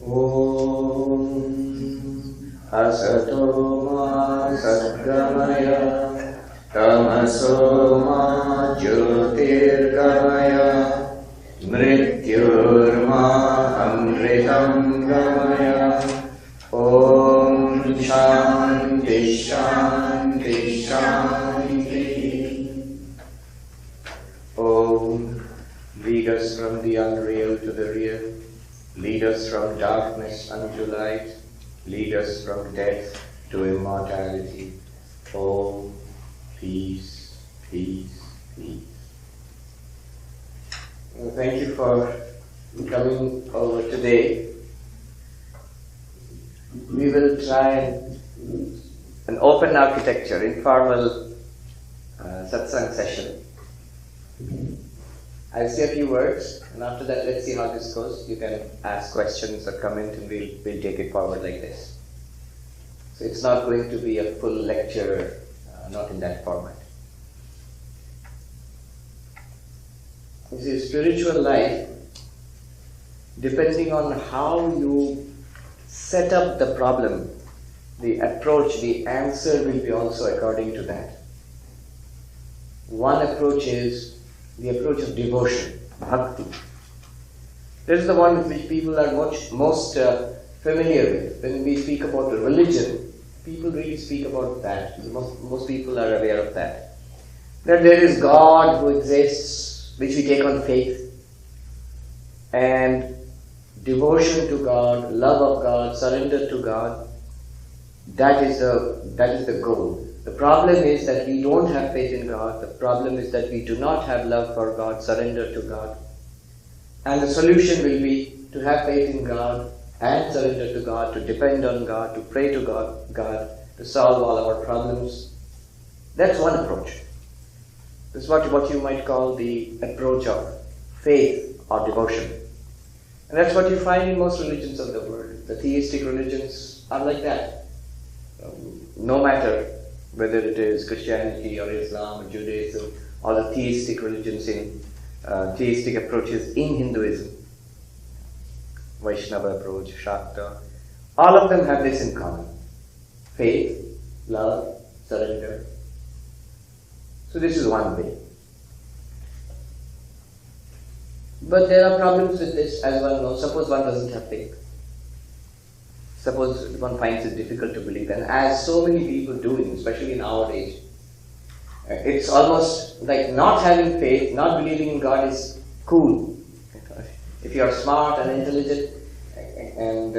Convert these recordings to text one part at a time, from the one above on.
Om Asato Ma Sadgamaya Tamaso Ma Jyotirgamaya Mrityurma Amritam Gamaya. Om Shanti Shanti Shanti. Om, lead us from the unreal to the real. Lead us from darkness unto light. Lead us from death to immortality. Om, peace, peace, peace. Well, thank you for coming over today. We will try an open architecture, informal satsang session. I'll say a few words, and after that, let's see how this goes. You can ask questions or comment, and we'll take it forward like this. So it's not going to be a full lecture, not in that format. You see, spiritual life, depending on how you set up the problem, the approach, the answer will be also according to that. One approach is the approach of devotion, bhakti. This is the one with which people are most familiar with. When we speak about religion, people really speak about that. Most people are aware of that. That there is God who exists, which we take on faith, and devotion to God, love of God, surrender to God. That is the goal. The problem is that we don't have faith in God. The problem is that we do not have love for God, surrender to God. And the solution will be to have faith in God and surrender to God, to depend on God, to pray to God to solve all our problems. That's one approach. This is what you might call the approach of faith or devotion. And that's what you find in most religions of the world. The theistic religions are like that. No matter whether it is Christianity or Islam or Judaism, or the theistic religions theistic approaches in Hinduism, Vaishnava approach, Shakta, all of them have this in common. Faith, love, surrender. So this is one way. But there are problems with this, as one knows. Suppose one doesn't have faith. Suppose one finds it difficult to believe, and as so many people do, especially in our age, it's almost like not having faith, not believing in God is cool. If you are smart and intelligent, and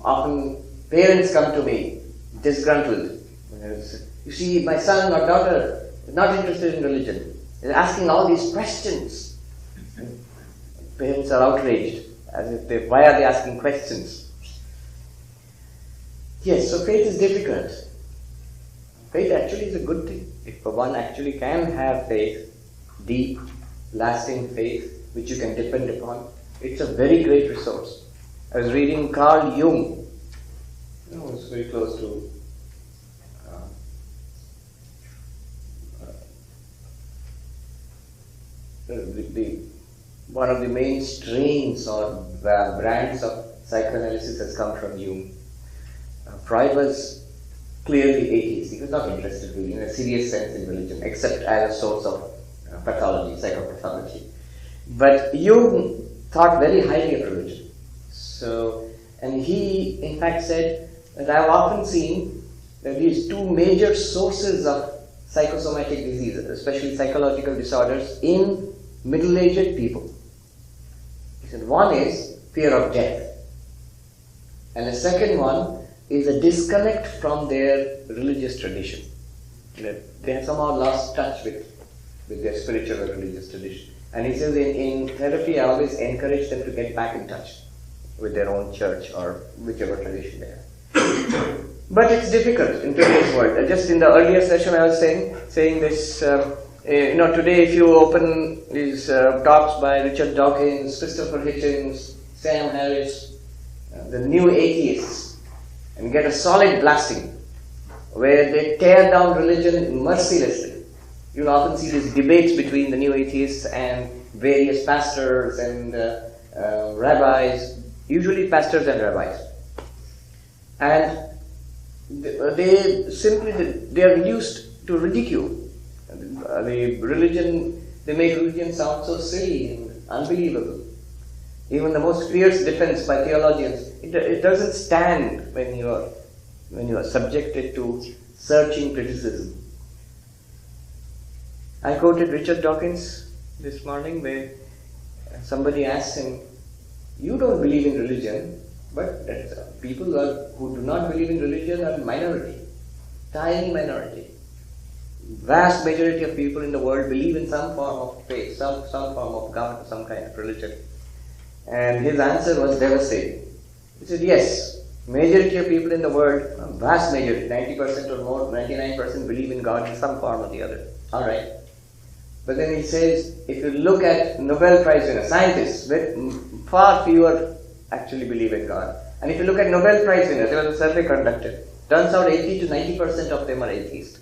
often parents come to me disgruntled. You see, my son or daughter is not interested in religion. They're asking all these questions. Parents are outraged, as if why are they asking questions? Yes, so faith is difficult. Faith actually is a good thing. If one actually can have faith, deep, lasting faith, which you can depend upon, it's a very great resource. I was reading Carl Jung. It's very close to one of the main strains or brands of psychoanalysis has come from Jung. Freud was clearly atheist. He was not interested really in a serious sense in religion, except as a source of pathology, psychopathology. But Jung thought very highly of religion. And he in fact said that I have often seen that these two major sources of psychosomatic diseases, especially psychological disorders, in middle-aged people. He said one is fear of death, and the second one is a disconnect from their religious tradition. They have somehow lost touch with their spiritual or religious tradition. And he says in therapy I always encourage them to get back in touch with their own church or whichever tradition they have. But it's difficult in today's world. Just in the earlier session I was saying this, today if you open these talks by Richard Dawkins, Christopher Hitchens, Sam Harris, the new atheists, and get a solid blasting where they tear down religion mercilessly. You'll often see these debates between the new atheists and various pastors and rabbis usually pastors and rabbis. And they are reduced to ridicule. They make religion sound so silly and unbelievable. Even the most fierce defense by theologians, it doesn't stand when you are subjected to searching criticism. I quoted Richard Dawkins this morning, where somebody asked him, "You don't believe in religion, but people who do not believe in religion are a minority, tiny minority. Vast majority of people in the world believe in some form of faith, some form of God, some kind of religion." And his answer was devastating. He said, "Yes, majority of people in the world, vast majority, 90% or more, 99% believe in God in some form or the other. Alright. But then he says, if you look at Nobel Prize winners, scientists, far fewer actually believe in God. And if you look at Nobel Prize winners, there was a survey conducted. Turns out 80 to 90% of them are atheist.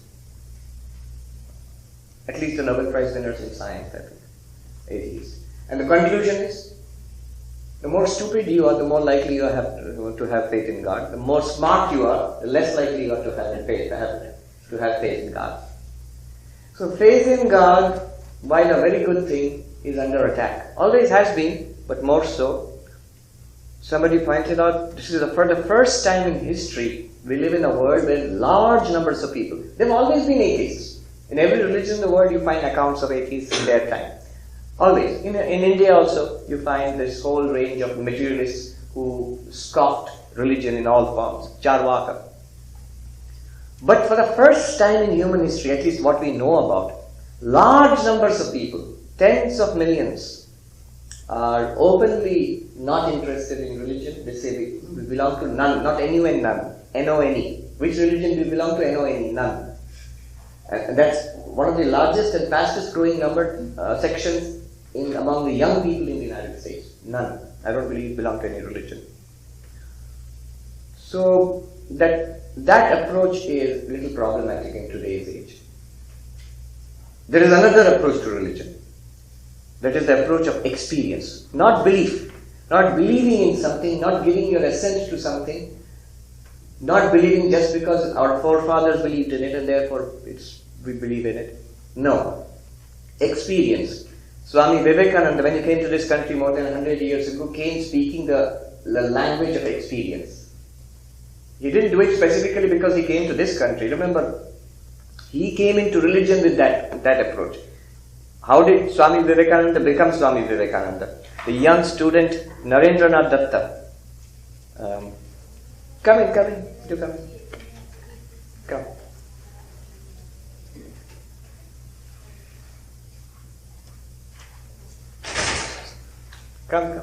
At least the Nobel Prize winners in science, I think. Atheist. And the conclusion is, the more stupid you are, the more likely you have to have faith in God. The more smart you are, the less likely you are to have faith in God. So faith in God, while a very good thing, is under attack. Always has been, but more so. Somebody pointed out, this is for the first time in history, we live in a world where large numbers of people, there have always been atheists. In every religion in the world, you find accounts of atheists in their time. Always. In India also, you find this whole range of materialists who scoffed religion in all forms, Charvaka. But for the first time in human history, at least what we know about, large numbers of people, tens of millions, are openly not interested in religion. They say we belong to none, not anyone, none, N-O-N-E. Which religion do you belong to? N-O-N-E, none. And that's one of the largest and fastest growing sections among the young people in the United States. None. I don't belong to any religion. So that approach is a little problematic in today's age. There is another approach to religion. That is the approach of experience, not belief. Not believing in something, not giving your assent to something, not believing just because our forefathers believed in it and therefore we believe in it. No. Experience. Swami Vivekananda, when he came to this country more than 100 years ago, came speaking the language of experience. He didn't do it specifically because he came to this country. Remember, he came into religion with that approach. How did Swami Vivekananda become Swami Vivekananda? The young student Narendranath Datta. Come in. Do come in. Come. Come.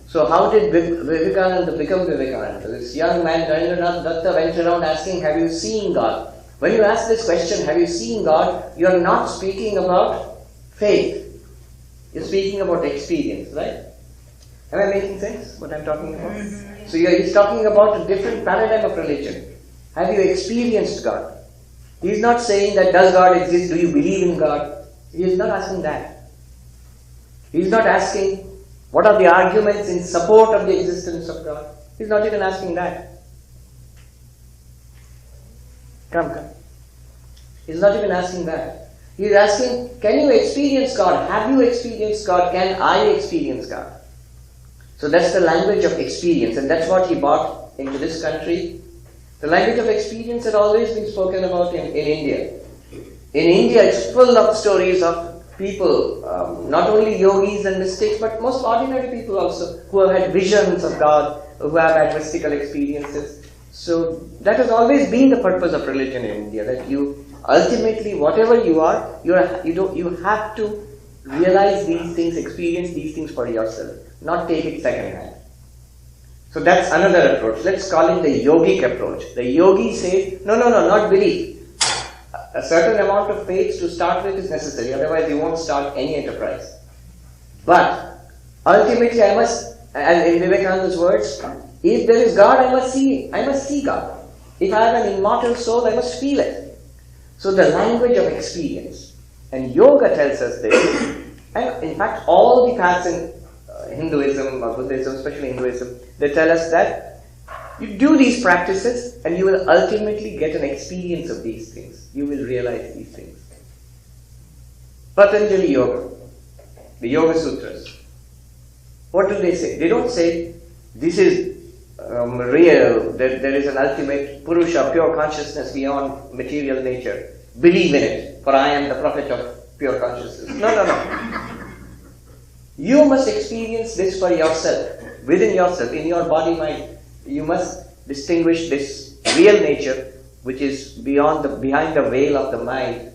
So how did Vivekananda become Vivekananda? This young man, Narendranath Datta, went around asking, have you seen God? When you ask this question, have you seen God? You are not speaking about faith. You're speaking about experience, right? Am I making sense, what I'm talking about? So he's talking about a different paradigm of religion. Have you experienced God? He's not saying that does God exist, do you believe in God? He's not asking that. He's not asking what are the arguments in support of the existence of God. He's not even asking that. Come. He's not even asking that. He's asking, can you experience God? Have you experienced God? Can I experience God? So that's the language of experience, and that's what he brought into this country. The language of experience had always been spoken about in India. In India, it's full of stories of people, not only yogis and mystics, but most ordinary people also, who have had visions of God, who have had mystical experiences. So that has always been the purpose of religion in India, that you ultimately, whatever you are, you have to realize these things, experience these things for yourself, not take it second hand. So that's another approach. Let's call it the yogic approach. The yogi says, no, not belief. A certain amount of faith to start with is necessary, otherwise you won't start any enterprise. But ultimately I must, and in Vivekananda's words, if there is God, I must see God. If I have an immortal soul, I must feel it. So the language of experience. And yoga tells us this. And in fact, all the paths in Hinduism or Buddhism, especially Hinduism, they tell us that you do these practices and you will ultimately get an experience of these things. You will realize these things. Patanjali Yoga, the Yoga Sutras, what do they say? They don't say this is real, that there is an ultimate Purusha, pure consciousness beyond material nature. Believe in it, for I am the prophet of pure consciousness. No. You must experience this for yourself, within yourself, in your body, mind. You must distinguish this real nature, which is behind the veil of the mind,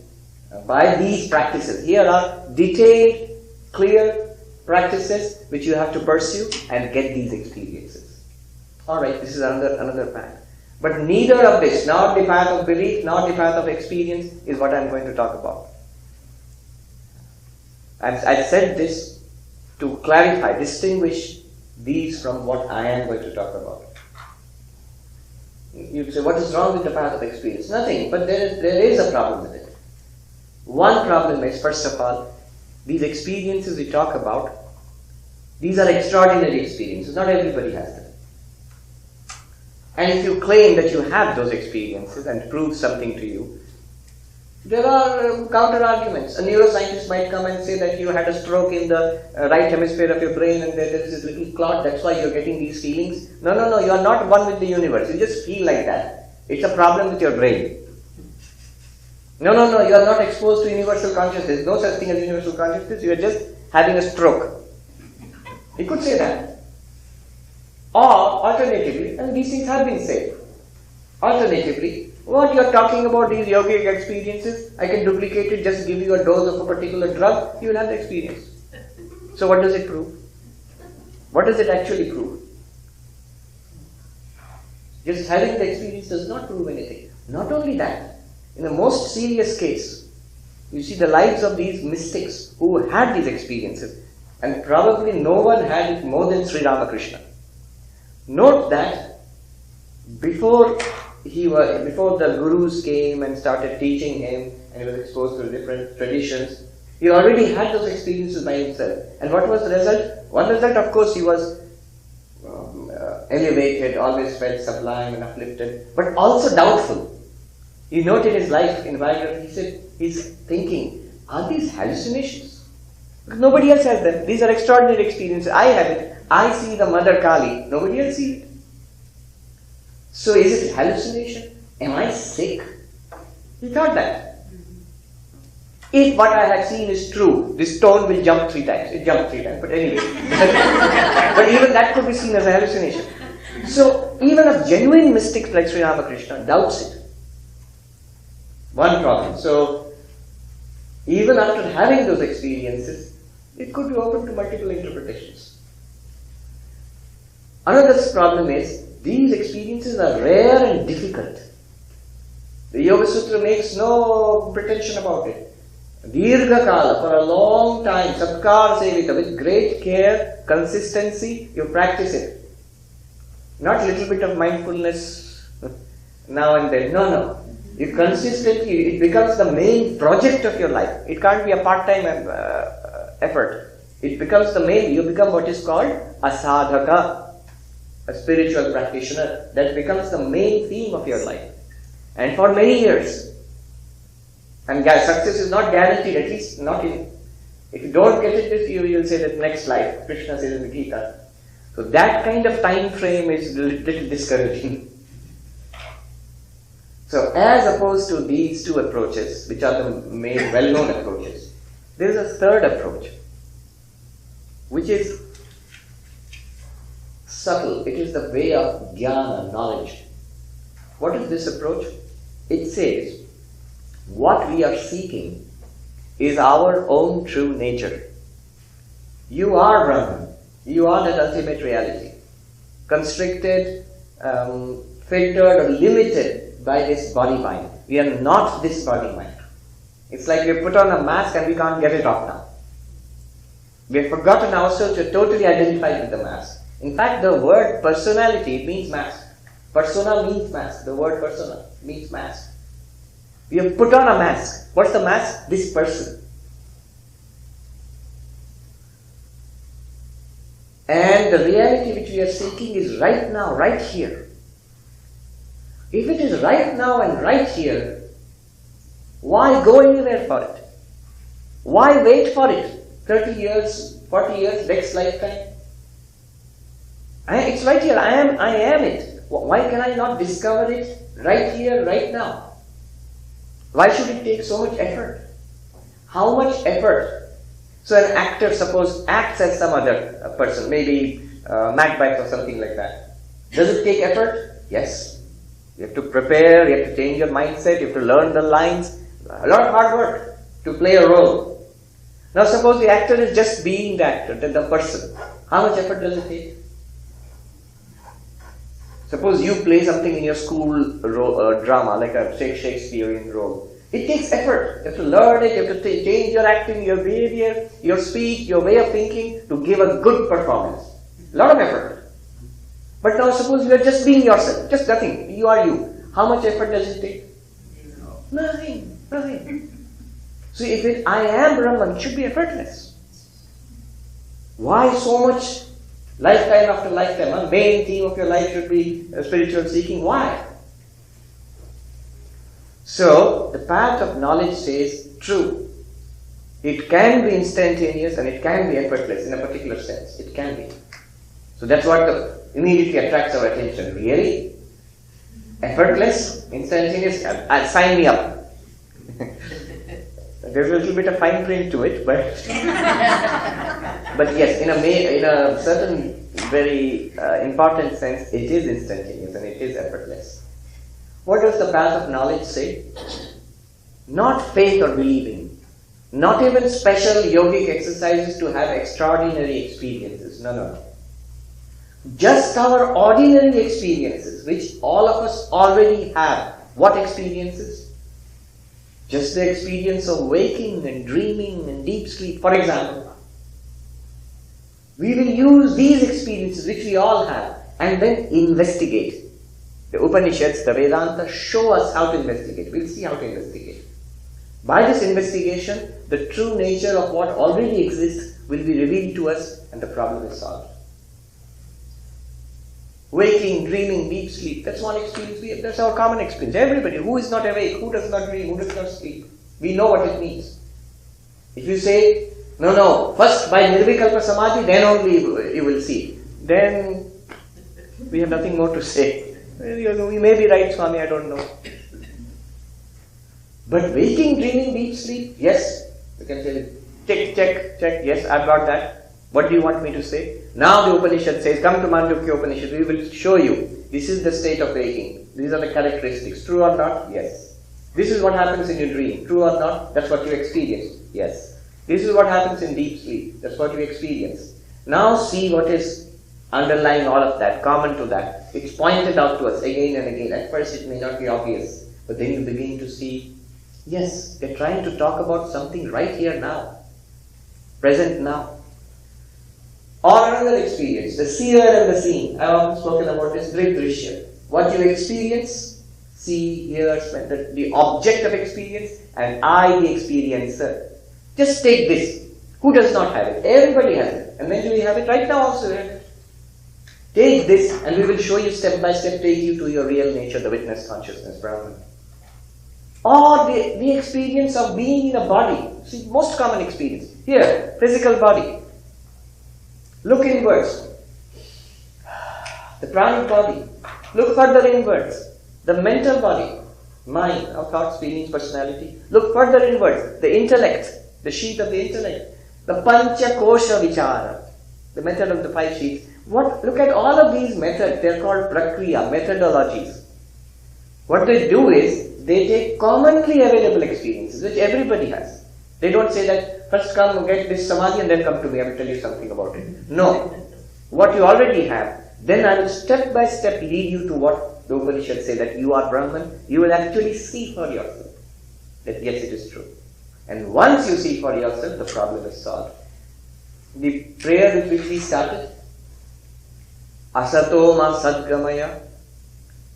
by these practices. Here are detailed, clear practices which you have to pursue and get these experiences. Alright, this is another path. But neither of this, not the path of belief, not the path of experience, is what I am going to talk about. I said this to clarify, distinguish these from what I am going to talk about. You'd say, what is wrong with the path of experience? Nothing, but there is a problem with it. One problem is, first of all, these experiences we talk about, these are extraordinary experiences. Not everybody has them. And if you claim that you have those experiences and prove something to you, there are counter-arguments. A neuroscientist might come and say that you had a stroke in the right hemisphere of your brain and there is this little clot, that's why you're getting these feelings. No, you are not one with the universe. You just feel like that. It's a problem with your brain. No, you are not exposed to universal consciousness. No such thing as universal consciousness. You are just having a stroke. He could say that. Or, alternatively, and these things have been said, alternatively, what you are talking about, these yogic experiences, I can duplicate it, just give you a dose of a particular drug, you will have the experience. So what does it prove? What does it actually prove? Just having the experience does not prove anything. Not only that, in the most serious case, you see the lives of these mystics who had these experiences, and probably no one had it more than Sri Ramakrishna. Note that before the gurus came and started teaching him and he was exposed to different traditions, he already had those experiences by himself. And what was the result? One result, of course, he was elevated, always felt sublime and uplifted, but also doubtful. He noted his life in biography, he said, he's thinking, are these hallucinations? Because nobody else has them. These are extraordinary experiences. I have it. I see the Mother Kali. Nobody else sees it. So is it hallucination? Am I sick? He thought that. If what I have seen is true, this stone will jump 3 times. It jumped 3 times, but anyway. But even that could be seen as a hallucination. So even a genuine mystic like Sri Ramakrishna doubts it. One problem. So even after having those experiences, it could be open to multiple interpretations. Another problem is, these experiences are rare and difficult. The Yoga Sutra makes no pretension about it. Dirgha Kala, for a long time, Satkar Sevita, with great care, consistency, you practice it. Not a little bit of mindfulness now and then. No. You consistently, it becomes the main project of your life. It can't be a part-time effort. It becomes the main, you become what is called a sadhaka, a spiritual practitioner. That becomes the main theme of your life. And for many years. And success is not guaranteed, at least not in. If you don't get it, you will say that next life, Krishna says in the Gita. So that kind of time frame is a little discouraging. So as opposed to these two approaches, which are the main well-known approaches, there is a third approach, which is subtle. It is the way of jnana, knowledge. What is this approach? It says, what we are seeking is our own true nature. You are Brahman. You are that ultimate reality. Constricted, filtered or limited by this body mind. We are not this body mind. It's like we put on a mask and we can't get it off now. We have forgotten ourselves to totally identify with the mask. In fact, the word personality means mask. Persona means mask. The word persona means mask. We have put on a mask. What's the mask? This person. And the reality which we are seeking is right now, right here. If it is right now and right here, why go anywhere for it? Why wait for it? 30 years, 40 years, next lifetime? It's right here. I am it. Why can I not discover it right here, right now? Why should it take so much effort? How much effort? So an actor, suppose, acts as some other person, maybe Macbeth or something like that. Does it take effort? Yes. You have to prepare, you have to change your mindset, you have to learn the lines. A lot of hard work to play a role. Now suppose the actor is just being the actor, the person. How much effort does it take? Suppose you play something in your school drama, like a Shakespearean role. It takes effort. You have to learn it, you have to change your acting, your behavior, your speech, your way of thinking to give a good performance. A lot of effort. But now suppose you are just being yourself, just nothing. You are you. How much effort does it take? Nothing. See, if I am Brahman, it should be effortless. Why so much lifetime after lifetime? One main theme of your life should be spiritual seeking. Why? So, the path of knowledge says, true. It can be instantaneous and it can be effortless in a particular sense. It can be. So that's what immediately attracts our attention. Really? Effortless? Instantaneous? Sign me up. There's a little bit of fine print to it, but yes, in a certain very important sense, it is instantaneous and it is effortless. What does the path of knowledge say? Not faith or believing, not even special yogic exercises to have extraordinary experiences. No. Just our ordinary experiences, which all of us already have. What experiences? Just the experience of waking and dreaming and deep sleep. For example, we will use these experiences which we all have and then investigate. The Upanishads, the Vedanta show us how to investigate. We'll see how to investigate. By this investigation, the true nature of what already exists will be revealed to us and the problem is solved. Waking, dreaming, deep sleep, that's one experience. That's our common experience. Everybody, who is not awake, who does not dream, who does not sleep, we know what it means. If you say, no, first by Nirvikalpa Samadhi, then only you will see, then we have nothing more to say. We may be right, Swami, I don't know. But waking, dreaming, deep sleep, yes, you can say, check, yes, I've got that. What do you want me to say? Now the Upanishad says, come to Mandukya Upanishad, we will show you. This is the state of waking. These are the characteristics. True or not? Yes. This is what happens in your dream. True or not? That's what you experience. Yes. This is what happens in deep sleep. That's what you experience. Now see what is underlying all of that, common to that. It's pointed out to us again and again. At first it may not be obvious, but then you begin to see, yes, they're trying to talk about something right here now. Present now. Or another experience, the seer and the seen. I've often spoken about this Drishya. What you experience, see, hear, smell, the object of experience, and I, the experiencer. Just take this. Who does not have it? Everybody has it. And when do we have it? Right now also. Take this and we will show you step by step, take you to your real nature, the witness consciousness, Brahman. Or the experience of being in a body. See, most common experience. Here, physical body. Look inwards. The pranic body. Look further inwards. The mental body. Mind, our thoughts, feelings, personality. Look further inwards. The intellect. The sheath of the intellect. The Pancha Kosha Vichara. The method of the 5 sheaths. Look at all of these methods. They are called prakriya, methodologies. What they do is, they take commonly available experiences, which everybody has. They don't say that, first come get this samadhi and then come to me, I will tell you something about it. No. What you already have, then I will step by step lead you to what the Upanishads say, that you are Brahman. You will actually see for yourself that yes, it is true. And once you see for yourself, the problem is solved. The prayer with which we started, Asato ma Sadgamaya,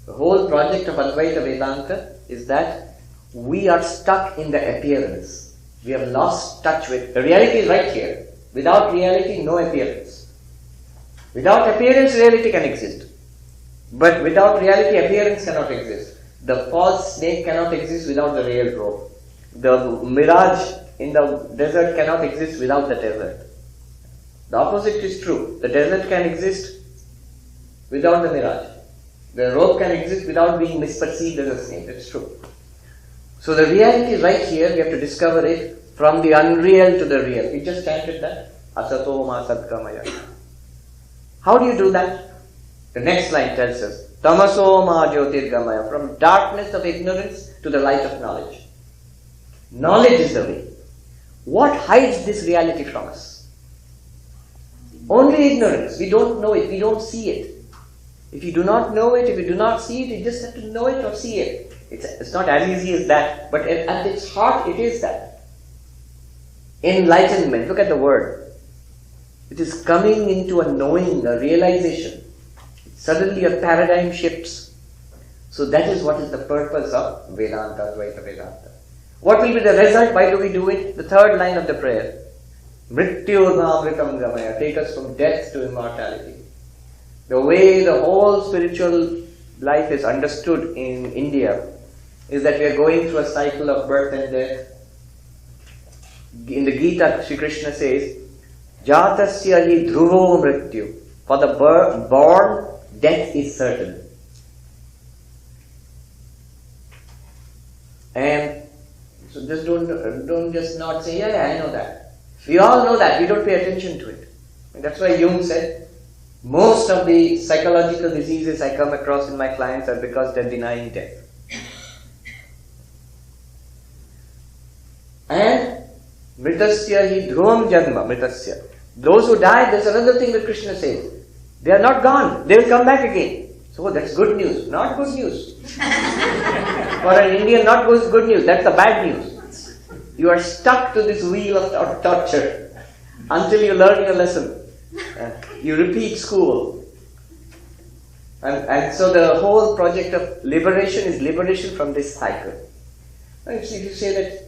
the whole project of Advaita Vedanta is that we are stuck in the appearance. We have lost touch with, the reality is right here. Without reality, no appearance. Without appearance, reality can exist. But without reality, appearance cannot exist. The false snake cannot exist without the real rope. The mirage in the desert cannot exist without the desert. The opposite is true. The desert can exist without the mirage. The rope can exist without being misperceived as a snake. That's true. So the reality is right here. We have to discover it from the unreal to the real. We just chanted that. Asato ma sadgamaya. How do you do that? The next line tells us, Tamaso ma jyotirgamaya, from darkness of ignorance to the light of knowledge. Knowledge is the way. What hides this reality from us? Only ignorance. We don't know it, we don't see it. If you do not know it, if you do not see it, you just have to know it or see it. It's not as easy as that, but at its heart it is that. Enlightenment, look at the word. It is coming into a knowing, a realization. Suddenly a paradigm shifts. So that is what is the purpose of Vedanta, Advaita Vedanta. What will be the result? Why do we do it? The third line of the prayer. Mrityurmamritam gamaya. Take us from death to immortality. The way the whole spiritual life is understood in India is that we are going through a cycle of birth and death. In the Gita, Sri Krishna says, Jatasya hi dhruvo mrityu. For the born, death is certain. And so just don't just not say, yeah, I know that. We all know that, we don't pay attention to it. And that's why Jung said, most of the psychological diseases I come across in my clients are because they're denying death. And mritasya hi dhruvam janma, mritasya. Those who die, there's another thing that Krishna says. They are not gone, they will come back again. So that's good news, not good news. For an Indian, not good news, that's the bad news. You are stuck to this wheel of torture until you learn your lesson. You repeat school. And so the whole project of liberation is liberation from this cycle. And if you say that,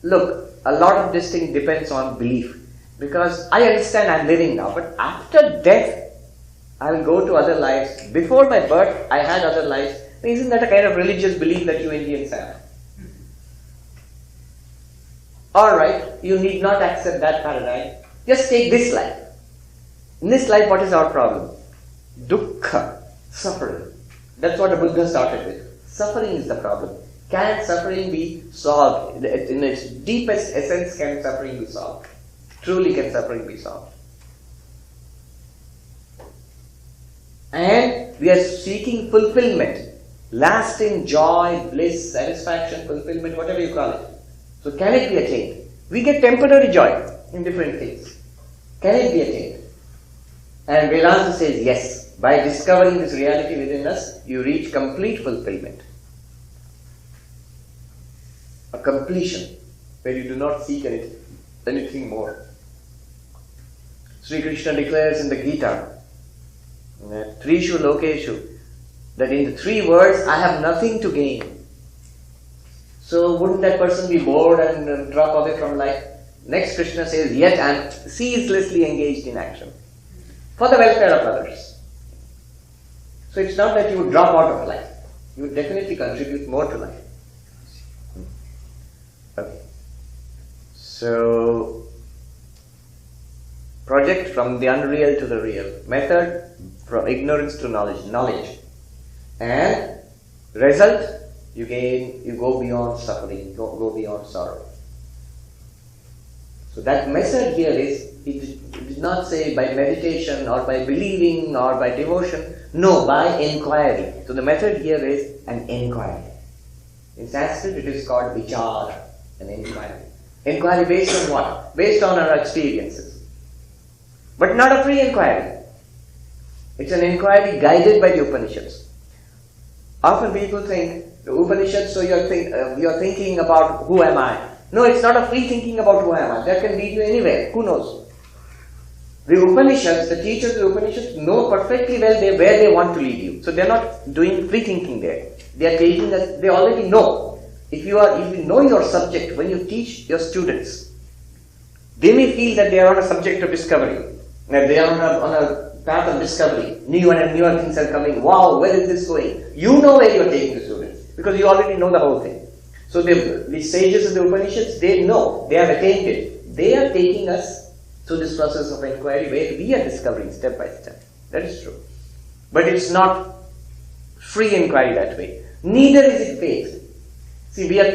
look, a lot of this thing depends on belief. Because I understand I'm living now, but after death, I will go to other lives. Before my birth, I had other lives. Isn't that a kind of religious belief that you Indians have? Alright, you need not accept that paradigm. Just take this life. In this life, what is our problem? Dukkha, suffering. That's what the Buddha started with. Suffering is the problem. Can suffering be solved? In its deepest essence, can suffering be solved? Truly can suffering be solved? And we are seeking fulfillment, lasting joy, bliss, satisfaction, fulfillment, whatever you call it. So can it be attained? We get temporary joy in different things. Can it be attained? And Vedanta says yes. By discovering this reality within us, you reach complete fulfillment. A completion where you do not seek anything more. Sri Krishna declares in the Gita, Trishu Lokeshu, that in the 3 words, I have nothing to gain. So wouldn't that person be bored and drop away from life? Next Krishna says, yet I am ceaselessly engaged in action for the welfare of others. So it's not that you would drop out of life. You would definitely contribute more to life. Okay. So, project from the unreal to the real. Method, from ignorance to knowledge. And result, you go beyond suffering, go beyond sorrow. So that method here is, it did not say by meditation or by believing or by devotion. No, by inquiry. So the method here is an inquiry. In Sanskrit it is called vichara, an inquiry. Inquiry based on what? Based on our experiences. But not a free inquiry. It's an inquiry guided by the Upanishads. Often people think, the Upanishads, so you're thinking about who am I. No, it's not a free thinking about who am I. That can lead you anywhere. Who knows? The Upanishads, the teachers of the Upanishads know perfectly well where they want to lead you. So they're not doing free thinking there. They are taking that they already know. If you know your subject, when you teach your students, they may feel that they are on a subject of discovery. That they are on a path of discovery. Newer and newer things are coming. Wow, where is this going? You know where you are taking the students because you already know the whole thing. So the sages of the Upanishads, they know, they have attained it. They are taking us through this process of inquiry where we are discovering step by step. That is true. But it's not free inquiry that way. Neither is it faith. See, we are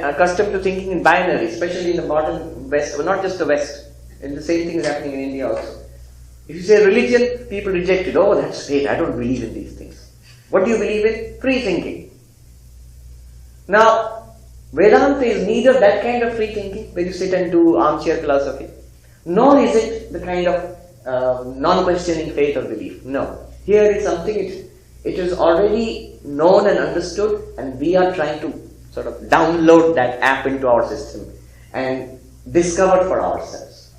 accustomed to thinking in binary, especially in the modern West, or not just the West. And the same thing is happening in India also. If you say religion, people reject it. Oh, that's faith. I don't believe in these things. What do you believe in? Free thinking. Now, Vedanta is neither that kind of free thinking where you sit and do armchair philosophy, nor is it the kind of non-questioning faith or belief. No. Here is something, it is already known and understood, and we are trying to sort of download that app into our system and discover for ourselves.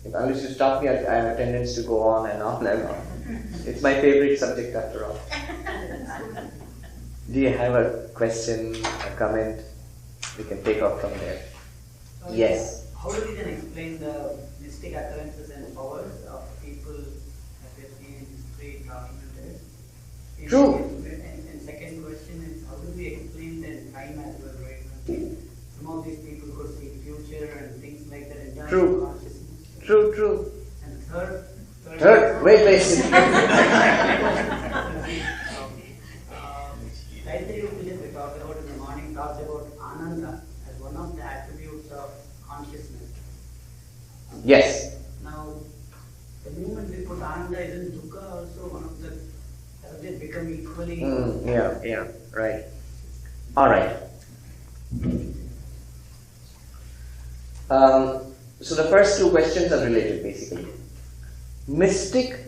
Unless you stop me, I have a tendency to go on and on and on. It's my favorite subject after all. Do you have a question, a comment? We can take off from there. Yes. How do we then explain the mystic occurrences and powers of people that we have seen in history talking about it? True. And second question is, how do we explain the time as well, right? Some of these people could see future and things like that in terms of consciousness. True. And third. Wait. Gayatri Upanishad we talked about in the morning talks about Ananda as one of the attributes of consciousness. Yes. Now, the moment we put Ananda, isn't Dukkha also one of the, have they become equally? Yeah, right. Alright. So the first two questions are related basically. Mystic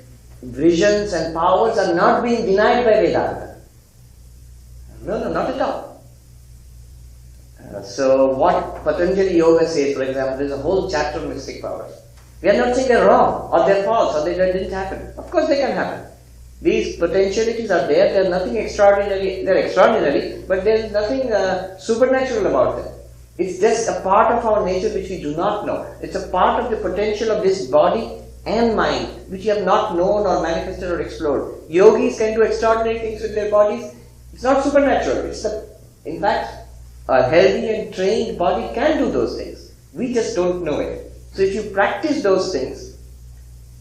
visions and powers are not being denied by Vedanta. No, not at all. So what Patanjali Yoga says, for example, there's a whole chapter on mystic powers. We are not saying they're wrong, or they're false, or they didn't happen. Of course they can happen. These potentialities are there, there's nothing extraordinary, they're extraordinary, but there's nothing supernatural about them. It's just a part of our nature which we do not know. It's a part of the potential of this body and mind which we have not known or manifested or explored. Yogis can do extraordinary things with their bodies. It's not supernatural. In fact, a healthy and trained body can do those things. We just don't know it. So if you practice those things,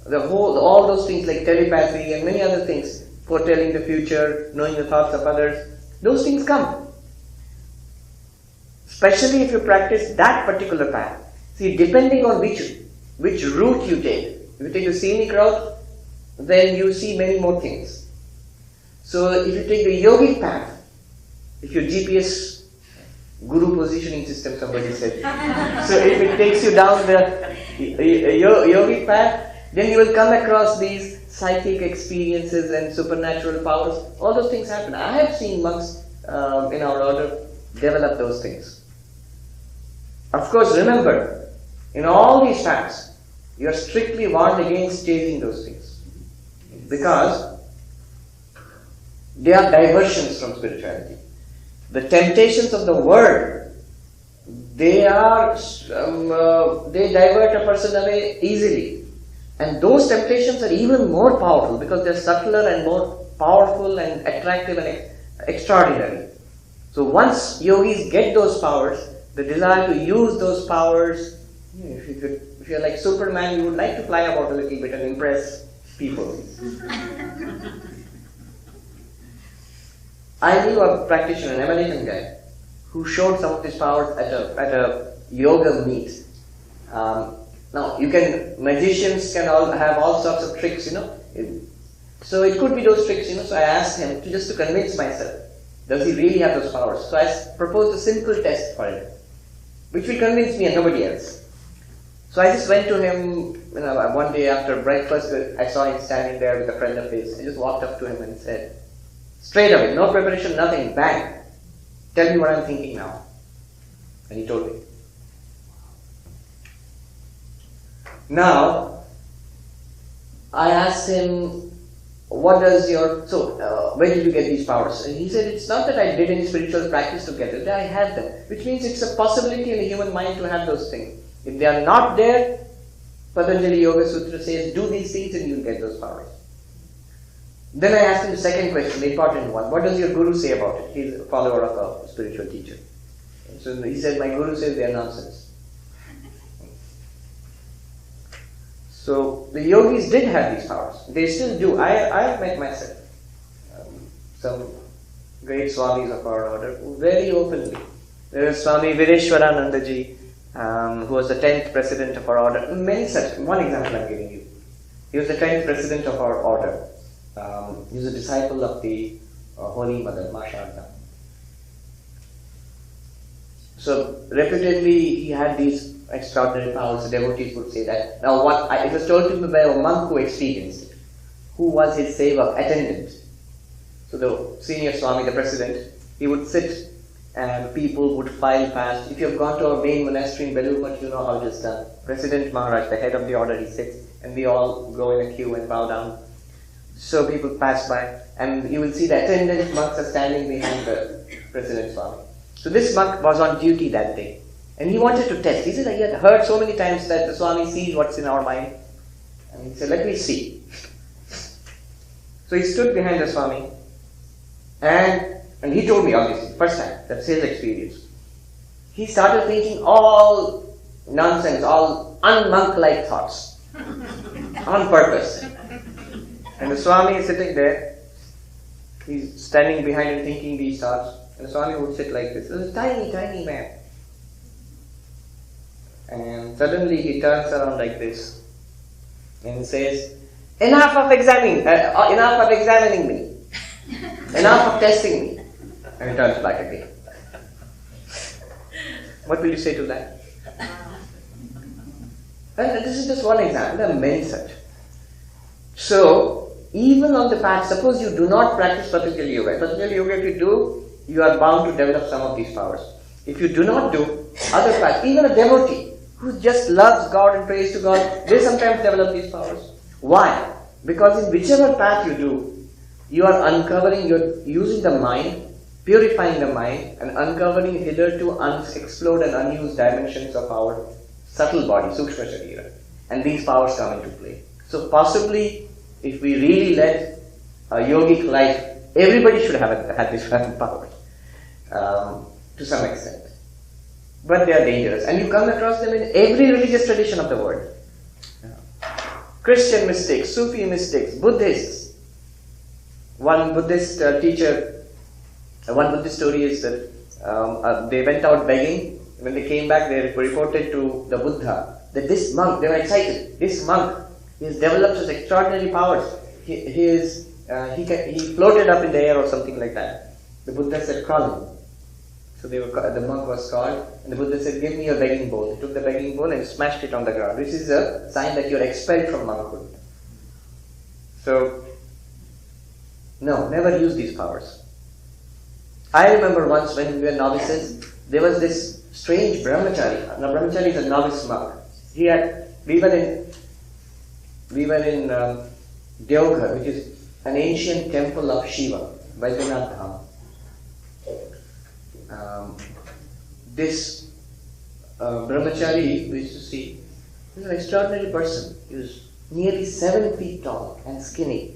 all those things like telepathy and many other things, foretelling the future, knowing the thoughts of others, those things come. Especially if you practice that particular path. See, depending on which route you take. If you take the scenic route, then you see many more things. So if you take the yogic path, if your GPS guru positioning system, somebody said, so if it takes you down the yogic path, then you will come across these psychic experiences and supernatural powers. All those things happen. I have seen monks in our order develop those things. Of course, remember, in all these paths, you are strictly warned against chasing those things. Because they are diversions from spirituality. The temptations of the world, they divert a person away easily. And those temptations are even more powerful because they are subtler and more powerful and attractive and extraordinary. So once yogis get those powers, the desire to use those powers, if you're like Superman, you would like to fly about a little bit and impress people. I knew a practitioner, an American guy, who showed some of his powers at a yoga meet. Now, magicians can all have all sorts of tricks, So it could be those tricks, So I asked him just to convince myself, does he really have those powers? So I proposed a simple test for him, which will convince me and nobody else. So I just went to him, one day after breakfast, I saw him standing there with a friend of his. I just walked up to him and said, straight away, no preparation, nothing, bang. Tell me what I'm thinking now. And he told me. Now, I asked him, where did you get these powers? And he said, it's not that I did any spiritual practice to get it, I have them. Which means it's a possibility in the human mind to have those things. If they are not there, Patanjali Yoga Sutra says, do these things and you'll get those powers. Then I asked him the second question, the important one. What does your guru say about it? He's a follower of a spiritual teacher. So he said, my guru says they are nonsense. So the yogis did have these powers. They still do. I have met myself. Some great swamis of our order who very openly. There is Swami Vireshwarananda ji, who was the 10th president of our order. Many such. One example I'm giving you. He was the 10th president of our order. He was a disciple of the Holy Mother, Ma Sharda. So reputedly he had these extraordinary powers. The devotees would say that. Now it was told to me by a monk who experienced it, who was his sevak, attendant. So the senior Swami, the president, he would sit and people would file past. If you have gone to our main monastery in Belur, you know how it is done. President Maharaj, the head of the order, he sits and we all go in a queue and bow down. So people pass by and you will see the attendant monks are standing behind the President Swami. So this monk was on duty that day and he wanted to test. He said, I had heard so many times that the Swami sees what's in our mind. And he said, let me see. So he stood behind the Swami and he told me obviously, first time, that's his experience. He started thinking all nonsense, all un-monk-like thoughts on purpose. And the Swami is sitting there, he's standing behind and thinking these thoughts. And the Swami would sit like this. He was a tiny, tiny man. And suddenly he turns around like this and says, enough of examining me. Enough of testing me. And he turns back again. What will you say to that? And this is just one example. There are many such. So, even on the path, suppose you do not practice Patanjali Yoga. Patanjali Yoga, if you do, you are bound to develop some of these powers. If you do not do, other paths, even a devotee who just loves God and prays to God, they sometimes develop these powers. Why? Because in whichever path you do, you are uncovering, you're using the mind, purifying the mind, and uncovering hitherto unexplored and unused dimensions of our subtle body, Sukshma Sharira. And these powers come into play. So possibly, if we really led a yogic life, everybody should have had this power to some extent. But they are dangerous. And you come across them in every religious tradition of the world. Christian mystics, Sufi mystics, Buddhists. One Buddhist teacher, one Buddhist story is that they went out begging. When they came back, they reported to the Buddha that this monk, they were excited, this monk, he has developed such extraordinary powers. He floated up in the air or something like that. The Buddha said, call him. So the monk was called and the Buddha said, give me your begging bowl. He took the begging bowl and smashed it on the ground, which is a sign that you are expelled from monkhood. So, no, never use these powers. I remember once when we were novices, there was this strange brahmachari. Now, brahmachari is a novice monk. We were in Deoghar, which is an ancient temple of Shiva, Vaidyanatha Dham. This brahmachari we used to see, he was an extraordinary person. He was nearly 7 feet tall and skinny.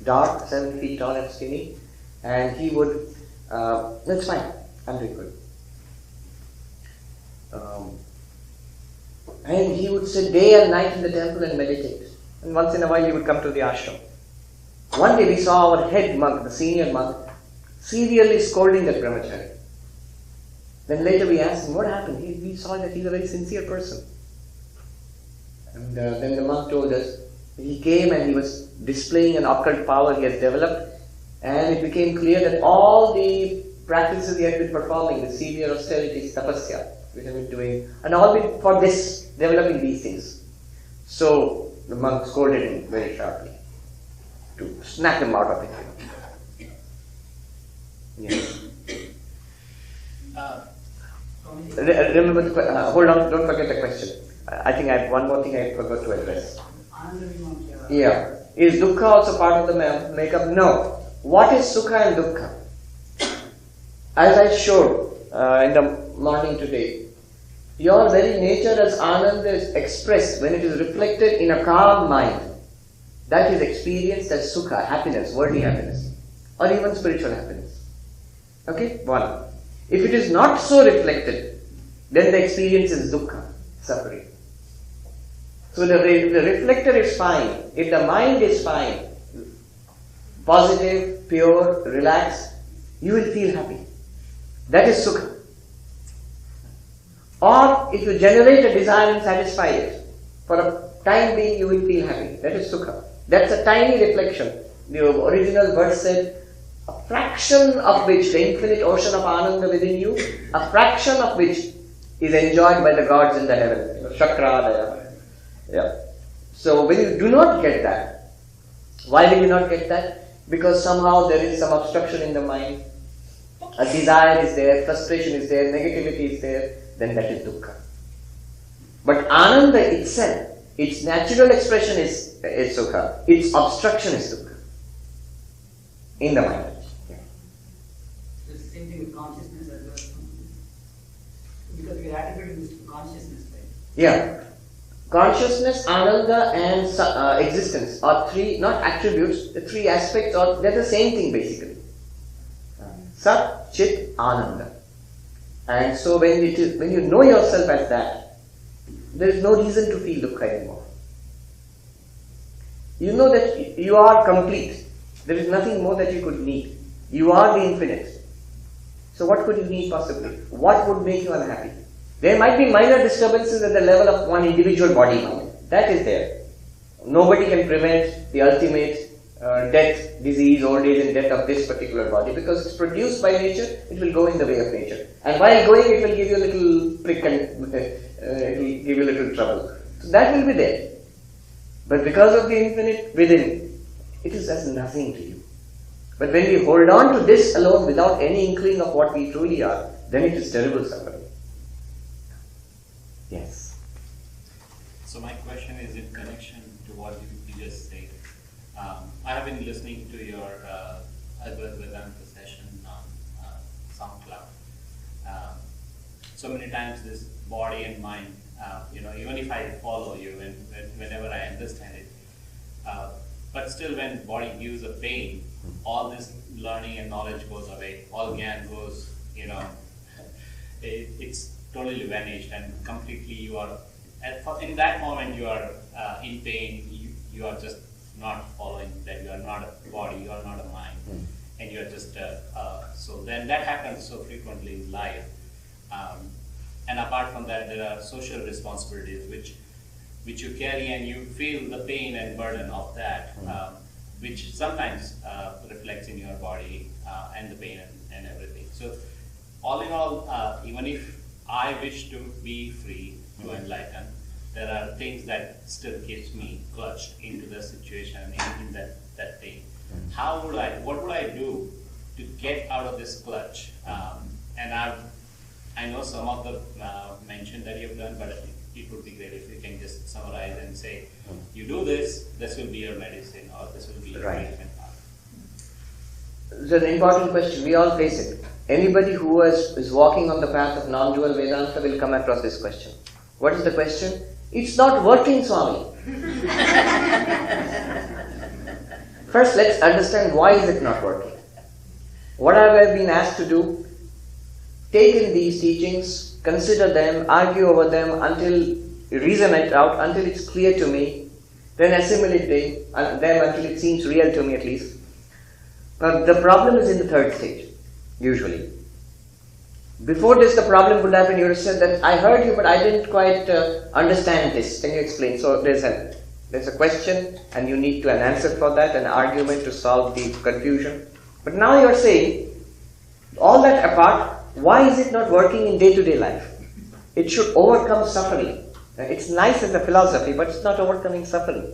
Dark, 7 feet tall and skinny. And he would, that's fine, I'm doing good. And he would sit day and night in the temple and meditate. And once in a while he would come to the ashram. One day we saw our head monk, the senior monk, severely scolding that brahmachari. Then later we asked him, what happened? We saw that he's a very sincere person. And then the monk told us, he came and he was displaying an occult power he has developed. And it became clear that all the practices he had been performing, the severe austerities, tapasya, which he had been doing, and all been for this, developing these things. So the monk scolded him very sharply to snap him out of it. Yes. Remember the hold on, don't forget the question. I think I have one more thing I forgot to address. Yeah. Is dukkha also part of the makeup? No. What is sukha and dukkha? As I showed in the morning today, Your very nature as Ananda is expressed when it is reflected in a calm mind. That is experienced as Sukha, happiness, worldly happiness, or even spiritual happiness. Okay? One. If it is not so reflected, then the experience is Dukkha, suffering. So the reflector is fine. If the mind is fine, positive, pure, relaxed, you will feel happy. That is Sukha. Or if you generate a desire and satisfy it, for a time being you will feel happy. That is Sukha. That's a tiny reflection. The original verse said, a fraction of which, the infinite ocean of Ananda within you, a fraction of which is enjoyed by the gods in the heaven. Shakradaya. Yeah. So when you do not get that, why will you not get that? Because somehow there is some obstruction in the mind. A desire is there, frustration is there, negativity is there, then that is dukkha. But Ananda itself, its natural expression is sukha, its obstruction is dukkha. In the mind. Yeah. So it's the same thing with consciousness as well. Because we are attributing this to consciousness, right? Yeah. Consciousness, Ananda and existence are three, not attributes, the three aspects, or they're the same thing basically. Sat, Chit, Ananda. And so when you know yourself as that, there is no reason to feel dukkha anymore. You know that you are complete. There is nothing more that you could need. You are the infinite. So what could you need possibly? What would make you unhappy? There might be minor disturbances at the level of one individual body mind. That is there. Nobody can prevent the ultimate death, disease, old age and death of this particular body, because it's produced by nature, it will go in the way of nature. And while going, it will give you a little prick and it will give you a little trouble. So that will be there. But because of the infinite within, it is as nothing to you. But when we hold on to this alone without any inkling of what we truly are, then it is terrible suffering. Yes. So my question is in connection to what you just said. I have been listening to your Advaita Vedanta session on SoundCloud. So many times this body and mind, even if I follow you and whenever I understand it, but still when body gives a pain, all this learning and knowledge goes away, all gyan goes, it's totally vanished and completely you are, in that moment you are in pain, you are just not following that, you are not a body, you are not a mind, and you are just, so then that happens so frequently in life. And apart from that, there are social responsibilities which you carry and you feel the pain and burden of that, which sometimes reflects in your body and the pain and everything. So all in all, even if I wish to be free, to enlighten, there are things that still keeps me clutched into the situation, in that pain. What would I do to get out of this clutch? And I know some of the mention that you've done, but it would be great if you can just summarize and say, you do this will be your medicine, or this will be your treatment path. It's an important question. We all face it. Anybody who is walking on the path of non-dual Vedanta will come across this question. What is the question? It's not working, Swami. First, let's understand why is it not working. What have I been asked to do? Take in these teachings, consider them, argue over them until reason it out, until it's clear to me, then assimilate them until it seems real to me at least. But the problem is in the third stage, usually. Before this, the problem would have been you would have said that I heard you, but I didn't quite understand this. Can you explain? So there's a question, and you need an answer for that, an argument to solve the confusion. But now you're saying, all that apart, why is it not working in day-to-day life? It should overcome suffering. It's nice as a philosophy, but it's not overcoming suffering.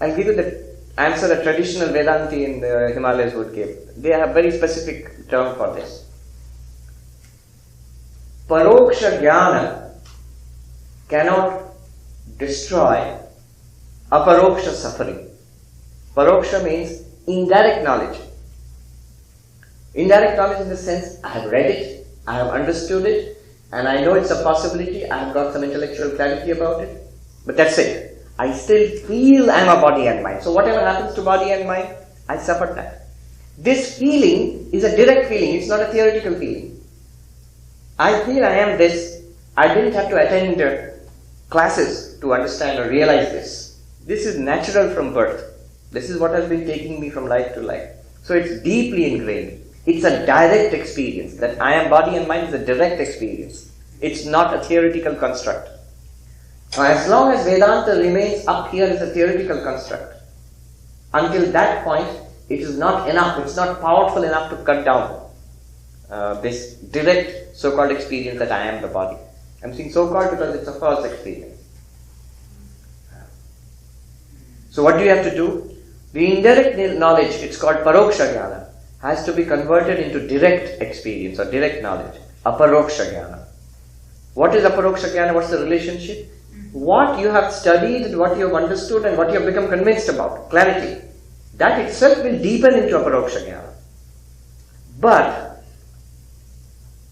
I'll give you the answer that traditional Vedanti in the Himalayas would give. They have very specific term for this. Paroksha jnana cannot destroy aparoksha suffering. Paroksha means indirect knowledge. Indirect knowledge in the sense, I have read it, I have understood it, and I know it's a possibility, I've got some intellectual clarity about it, but that's it. I still feel I'm a body and mind. So whatever happens to body and mind, I suffer that. This feeling is a direct feeling, it's not a theoretical feeling. I feel I am this. I didn't have to attend classes to understand or realize this. This is natural from birth. This is what has been taking me from life to life. So it's deeply ingrained. It's a direct experience. That I am body and mind is a direct experience. It's not a theoretical construct. Now, as long as Vedanta remains up here as a theoretical construct, until that point, it is not enough, it's not powerful enough to cut down this direct so-called experience that I am the body. I'm saying so-called because it's a false experience. So what do you have to do? The indirect knowledge, it's called paroksha jnana, has to be converted into direct experience or direct knowledge, aparoksha jnana. What is aparoksha jnana? What's the relationship? What you have studied and what you have understood and what you have become convinced about, clarity, that itself will deepen into aparoksha jnana. But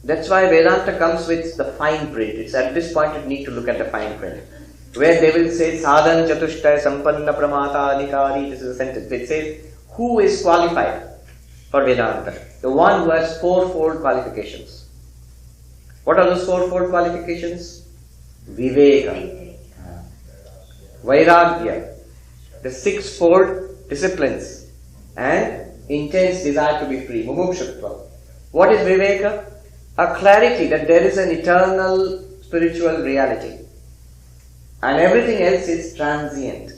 that's why Vedanta comes with the fine print. It's at this point you need to look at the fine print, where they will say sadhan chatushtaya sampanna pramata adhikari. This is a sentence. It says who is qualified for Vedanta? The one who has fourfold qualifications. What are those fourfold qualifications? Viveka, Vairagya, the sixfold disciplines, and intense desire to be free, mumukshutva. What is Viveka? A clarity that there is an eternal spiritual reality and everything else is transient.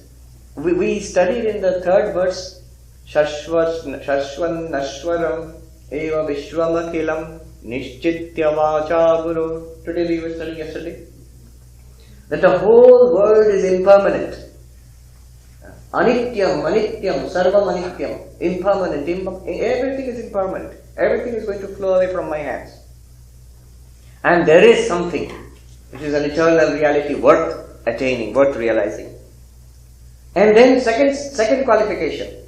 We studied in the third verse, Shashvan Nashwaram Eva Vishwamakilam Nishchitya Vacha Guru. Today we were studying yesterday that the whole world is impermanent. Anityam, Manityam, Sarvam Anityam, impermanent, everything is impermanent. Everything is going to flow away from my hands. And there is something which is an eternal reality worth attaining, worth realizing. And then second qualification,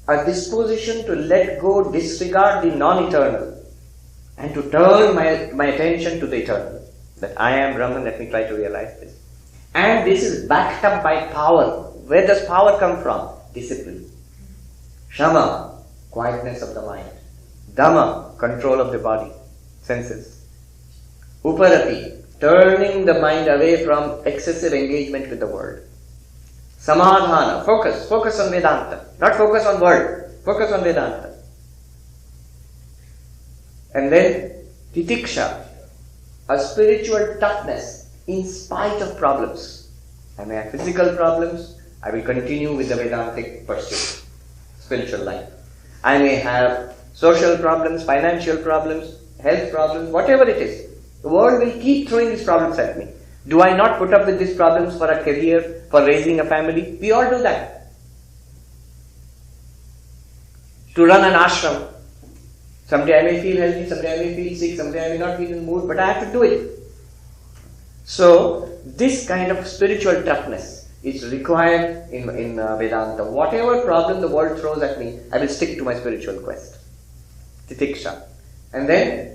a disposition to let go, disregard the non-eternal and to turn my attention to the eternal. That I am Brahman, let me try to realize this. And this is backed up by power. Where does power come from? Discipline. Shama, quietness of the mind. Dhamma, control of the body, senses. Uparati, turning the mind away from excessive engagement with the world. Samadhana, focus on Vedanta, not focus on world, focus on Vedanta. And then Titiksha, a spiritual toughness in spite of problems. I may have physical problems, I will continue with the Vedantic pursuit, spiritual life. I may have social problems, financial problems, health problems, whatever it is. The world will keep throwing these problems at me. Do I not put up with these problems for a career, for raising a family? We all do that. To run an ashram. Someday I may feel healthy, someday I may feel sick, someday I may not be in the mood, but I have to do it. So, this kind of spiritual toughness is required in Vedanta. Whatever problem the world throws at me, I will stick to my spiritual quest. Titiksha. And then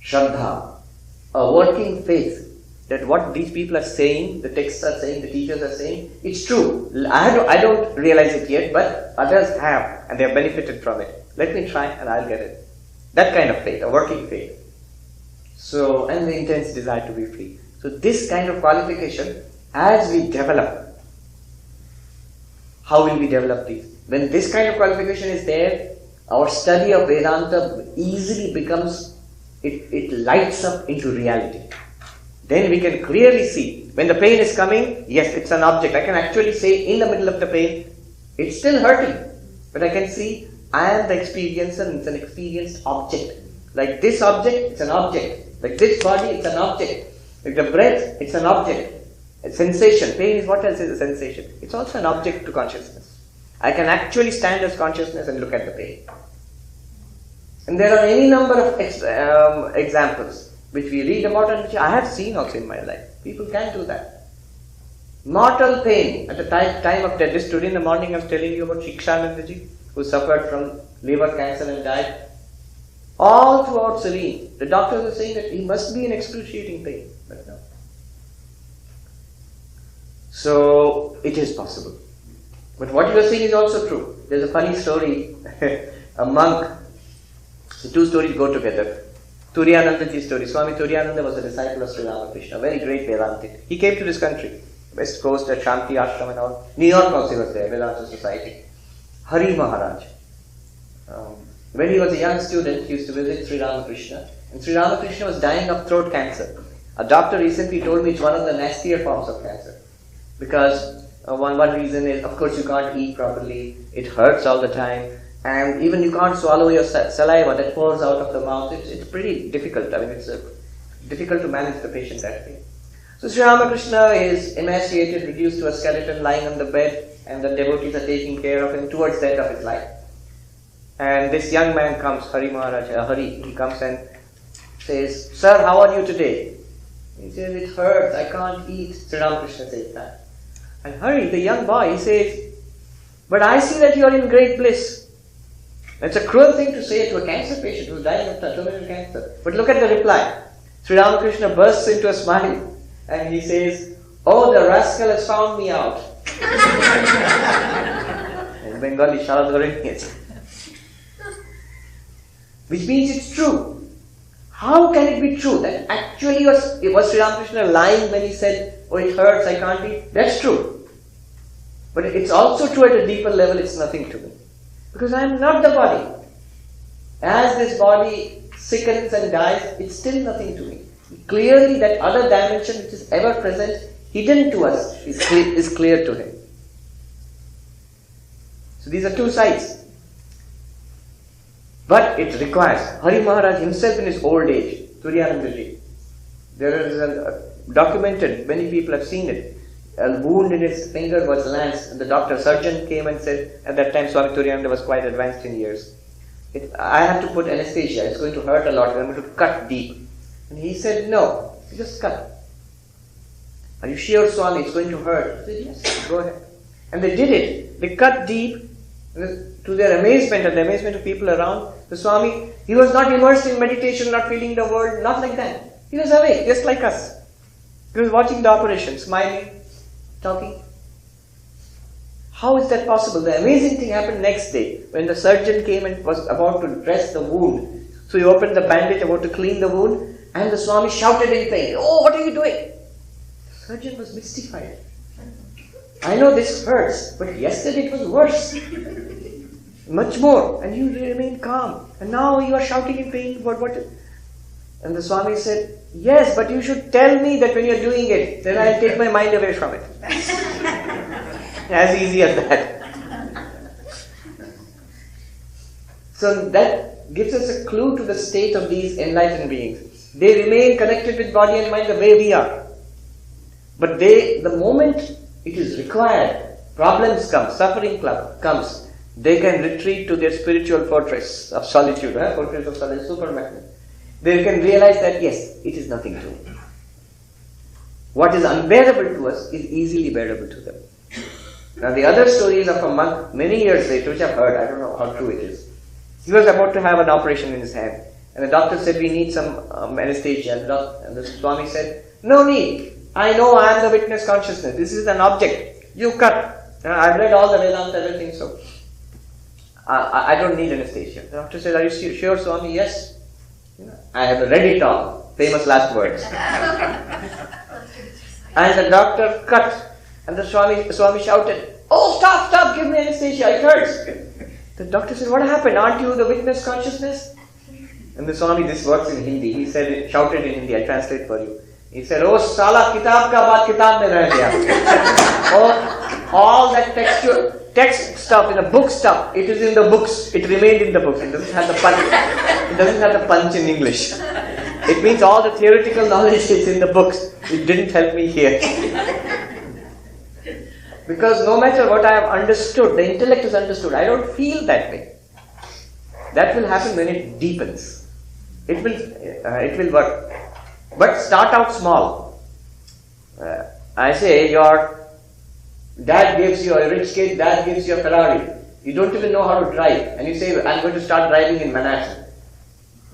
Shraddha, a working faith that what these people are saying, the texts are saying, the teachers are saying, it's true. I don't realize it yet, but others have and they have benefited from it. Let me try and I'll get it. That kind of faith, a working faith. So, and the intense desire to be free. So this kind of qualification, as we develop, how will we develop these? When this kind of qualification is there, our study of Vedanta easily becomes, it lights up into reality. Then we can clearly see, when the pain is coming, yes, it's an object. I can actually say in the middle of the pain, it's still hurting. But I can see, I am the experiencer and it's an experienced object. Like this object, it's an object. Like this body, it's an object. Like the breath, it's an object. A sensation. Pain is what else is a sensation? It's also an object to consciousness. I can actually stand as consciousness and look at the pain. And there are any number of examples which we read about and which I have seen also in my life. People can do that. Mortal pain at the time of death. Just today in the morning I was telling you about Shikshanandaji, who suffered from liver cancer and died. all throughout serene. The doctors were saying that he must be in excruciating pain, but no. So it is possible. But what you are saying is also true. There's a funny story. A monk, the two stories go together. Turiyanandaji's story. Swami Turiyananda was a disciple of Sri Ramakrishna, very great Vedantic. He came to this country, West Coast at Shanti Ashram and all. New York also was there, Vedanta Society. Hari Maharaj. When he was a young student, he used to visit Sri Ramakrishna. And Sri Ramakrishna was dying of throat cancer. A doctor recently told me it's one of the nastier forms of cancer. Because one reason is, of course, you can't eat properly, it hurts all the time, and even you can't swallow your saliva that pours out of the mouth. It's pretty difficult. I mean, it's difficult to manage the patient that way. So Sri Ramakrishna is emaciated, reduced to a skeleton, lying on the bed, and the devotees are taking care of him towards the end of his life. And this young man comes, Hari Maharaj, he comes and says, "Sir, how are you today?" He says, "It hurts, I can't eat." Sri Ramakrishna says that. And Hari, the young boy, he says, "But I see that you are in great bliss." It's a cruel thing to say to a cancer patient who's dying of terminal cancer. But look at the reply. Sri Ramakrishna bursts into a smile and he says, "Oh, the rascal has found me out." In Bengali, which means it's true. How can it be true that actually was Sri Ramakrishna lying when he said, "Oh, it hurts, I can't eat"? That's true. But it's also true at a deeper level, it's nothing to me. Because I am not the body. As this body sickens and dies, it's still nothing to me. Clearly that other dimension which is ever present, hidden to us, is clear to him. So these are two sides. But it requires, Hari Maharaj himself in his old age, Turiyanandaji, there is documented, many people have seen it. A wound in his finger was lanced, and the surgeon came and said, at that time Swami Turiyananda was quite advanced in years, "I have to put anesthesia, it's going to hurt a lot, I'm going to cut deep." And he said, "No, you just cut." "Are you sure, Swami, it's going to hurt?" He said, "Yes, go ahead." And they did it. They cut deep, and to their amazement and the amazement of people around, the Swami, he was not immersed in meditation, not feeling the world, not like that. He was awake, just like us. He was watching the operation, smiling, talking. How is that possible? The amazing thing happened next day when the surgeon came and was about to dress the wound. So he opened the bandage, about to clean the wound, and the Swami shouted in pain, "Oh, what are you doing?" The surgeon was mystified. "I know this hurts, but yesterday it was worse. Much more, and you remain calm. And now you are shouting in pain. What? And the Swami said, "Yes, but you should tell me that when you are doing it, then I will take my mind away from it." As easy as that. So that gives us a clue to the state of these enlightened beings. They remain connected with body and mind the way we are. But the moment it is required, problems come, suffering comes, they can retreat to their spiritual fortress of solitude, fortress of solitude, superman. They can realize that yes, it is nothing to me. What is unbearable to us is easily bearable to them. Now the other story is of a monk many years later, which I've heard, I don't know how true it is. He was about to have an operation in his hand, and the doctor said, "We need some anesthesia." And the Swami said, "No need. I know I am the witness consciousness. This is an object. You cut." I've read all the Vedanta, everything, so I don't need anesthesia. The doctor said, "Are you sure, Swami?" "Yes. I have read it all." Famous last words. And the doctor cut, and the Swami shouted, "Oh, stop, give me anesthesia, it hurts." The doctor said, "What happened? Aren't you the witness consciousness?" And the Swami, this works in Hindi, he said, shouted in Hindi, I translate for you. He said, "Oh, sala, kitab ka baat kitab mein reh gaya." Oh, all that text stuff, in the book stuff, it is in the books. It remained in the books. It doesn't have the punch. It doesn't have the punch in English. It means all the theoretical knowledge is in the books. It didn't help me here. Because no matter what I have understood, the intellect is understood. I don't feel that way. That will happen when it deepens. It will work. But start out small. I say your dad gives you a rich kid, dad gives you a Ferrari. You don't even know how to drive. And you say, "I'm going to start driving in Manhattan."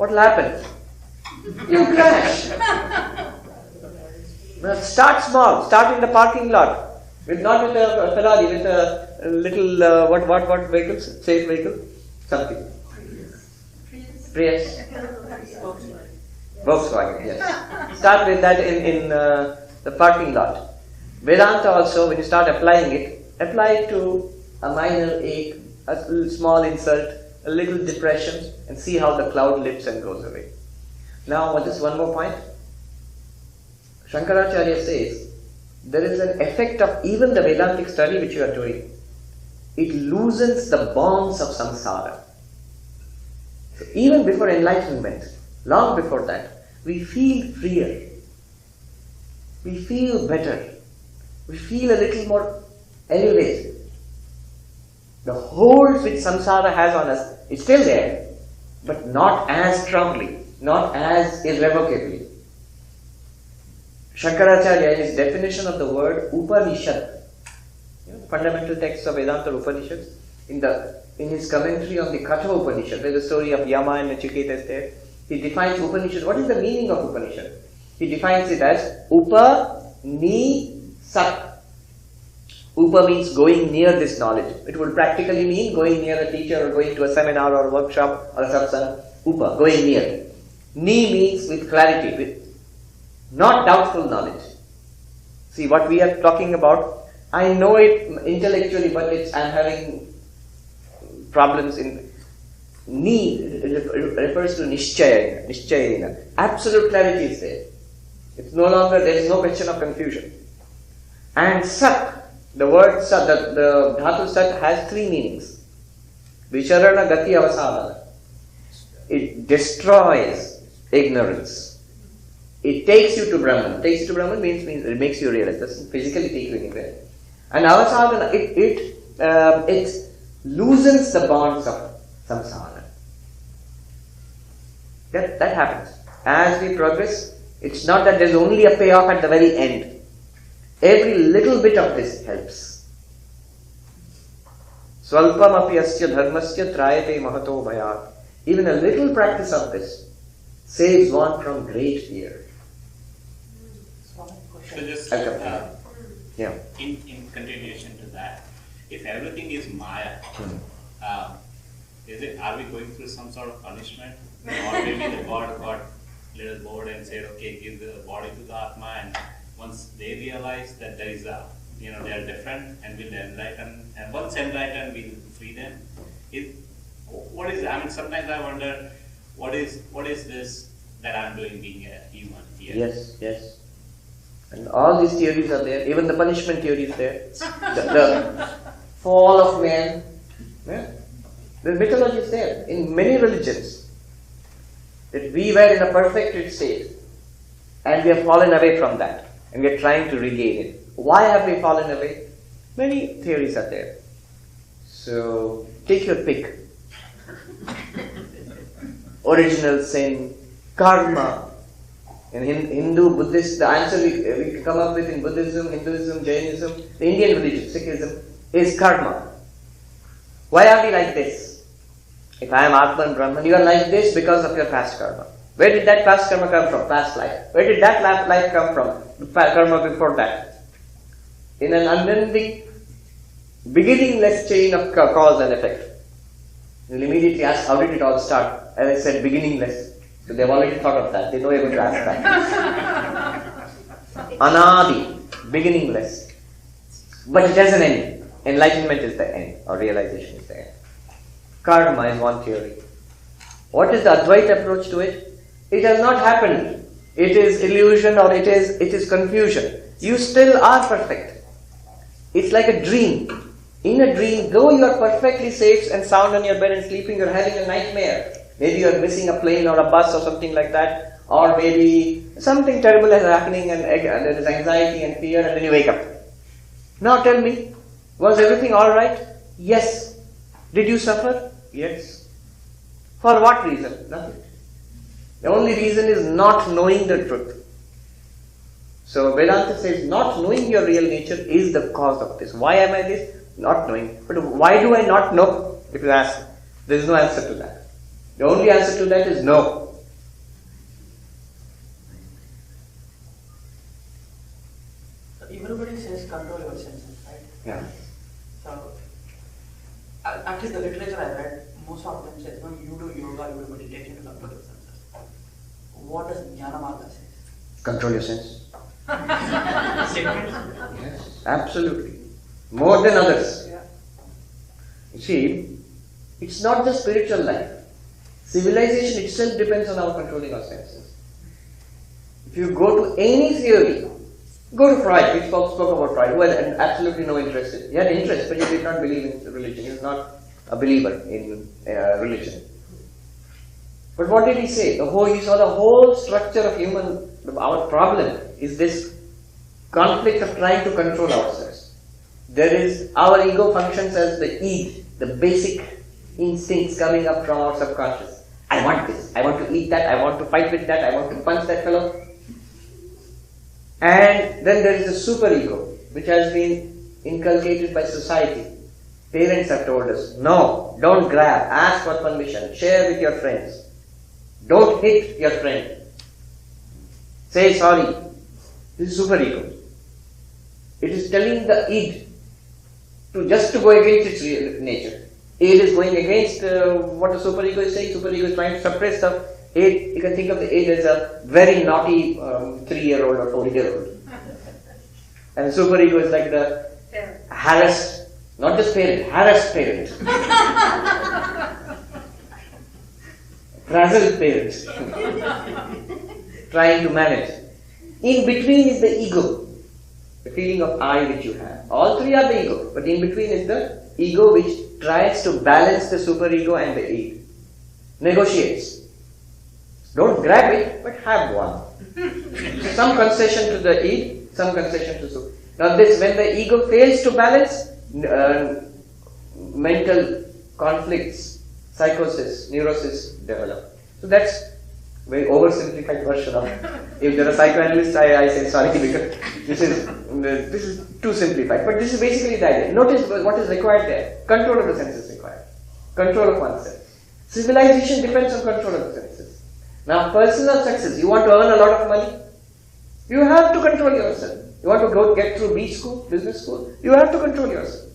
what will happen? You crash. Now start small. Start in the parking lot. Not with a Ferrari, with a little, what vehicles? Safe vehicle? Something. Prius. Volkswagen, yes. Start with that in the parking lot. Vedanta also, when you start applying it, apply it to a minor ache, a small insult, a little depression, and see how the cloud lifts and goes away. Now, what is one more point? Shankaracharya says, there is an effect of even the Vedantic study which you are doing. It loosens the bonds of samsara. So even before enlightenment, long before that, we feel freer. We feel better. We feel a little more elevated. The hold which samsara has on us is still there, but not as strongly, not as irrevocably. Shankaracharya, his definition of the word Upanishad, fundamental texts of Vedanta Upanishads, in his commentary on the Katha Upanishad, where the story of Yama and Nachiketa is there, he defines Upanishad. What is the meaning of Upanishad? He defines it as Upa-ni-sat. Upa means going near this knowledge. It would practically mean going near a teacher or going to a seminar or a workshop or a satsang. Upa, going near. Ni means with clarity, with not doubtful knowledge. See what we are talking about. I know it intellectually, but I'm having problems in. Ni refers to nishchayena. Absolute clarity is there. It's no longer, there is no question of confusion. And sat, the word sat, the dhatu sat has three meanings. Vicharana gati avasana. It destroys ignorance. It takes you to Brahman. Takes you to Brahman means it makes you realize. It doesn't physically take you anywhere. And avasana, it loosens the bonds of samsara. That happens. As we progress, it's not that there's only a payoff at the very end. Every little bit of this helps. Swalpam api asya dharmasya trayate mahato bhayat. Even a little practice of this saves one from great fear. So just yeah. in continuation to that, if everything is Maya, are we going through some sort of punishment? Or maybe the God got a little bored and said, okay, give the body to the Atma, and once they realize that there is a, they are different and will enlighten, and once enlightened, we'll free them. Sometimes I wonder, what is this that I'm doing being a human here? Yes. And all these theories are there, even the punishment theory is there. The fall of man. Yeah. The mythology is there in many religions. That we were in a perfected state and we have fallen away from that and we are trying to regain it. Why have we fallen away? Many theories are there. So take your pick. Original sin, karma. In Hindu, Buddhist, the answer we come up with in Buddhism, Hinduism, Jainism, the Indian religion, Sikhism, is karma. Why are we like this? If I am Atma and Brahman, you are like this because of your past karma. Where did that past karma come from? Past life. Where did that life come from? Karma before that. In an unending, beginningless chain of cause and effect. You will immediately ask, how did it all start? As I said, beginningless. So they have already thought of that. They know you're going to ask that. Anadi, beginningless. But it has an end. Enlightenment is the end, or realization is the end. Karma is one theory. What is the Advaita approach to it? It has not happened. It is illusion or it is confusion. You still are perfect. It's like a dream. In a dream, though you are perfectly safe and sound on your bed and sleeping, you are having a nightmare. Maybe you are missing a plane or a bus or something like that. Or maybe something terrible is happening and there is anxiety and fear, and then you wake up. Now tell me, was everything alright? Yes. Did you suffer? Yes. For what reason? Nothing. The only reason is not knowing the truth. So Vedanta says not knowing your real nature is the cause of this. Why am I this? Not knowing. But why do I not know? If you ask, there is no answer to that. The only answer to that is no. everybody says control your senses, right? Yeah. So, at least the literature I read, most of them says, no, you do yoga, you do meditation to control your senses. What does Jnana Marga say? Control your senses. Statement? Yes, absolutely. More than others. Yeah. You see, it's not just spiritual life. Civilization itself depends on our controlling our senses. If you go to any theory, go to Freud. We spoke about Freud, who had absolutely no interest in. He had interest, but he did not believe in religion. He was not a believer in religion. But what did he say? He saw the whole structure of our problem is this conflict of trying to control ourselves. Our ego functions as the id, the basic instincts coming up from our subconscious. I want this, I want to eat that, I want to fight with that, I want to punch that fellow. And then there is the superego, which has been inculcated by society. Parents have told us, no, don't grab, ask for permission, share with your friends. Don't hit your friend. Say sorry. This is superego. It is telling the id to go against its real nature. Id is going against what the superego is saying. Superego is trying to suppress the id. You can think of the id as a very naughty 3-year-old or 4-year-old. And the superego is like the harassed, not just parent, harassed parent. Frazzled parents. Trying to manage. In between is the ego. The feeling of I which you have. All three are the ego, but in between is the ego which tries to balance the superego and the id. Negotiates. Don't grab it, but have one. Some concession to the id, some concession to super. Now when the ego fails to balance, mental conflicts, psychosis, neurosis develop. So that's very oversimplified version of. If there are psychoanalysts, I say sorry because this is too simplified. But this is basically the idea. Notice what is required there. Control of the senses is required. Control of oneself. Civilization depends on control of the senses. Now, personal success. You want to earn a lot of money? You have to control yourself. You want to get through B school, business school? You have to control yourself.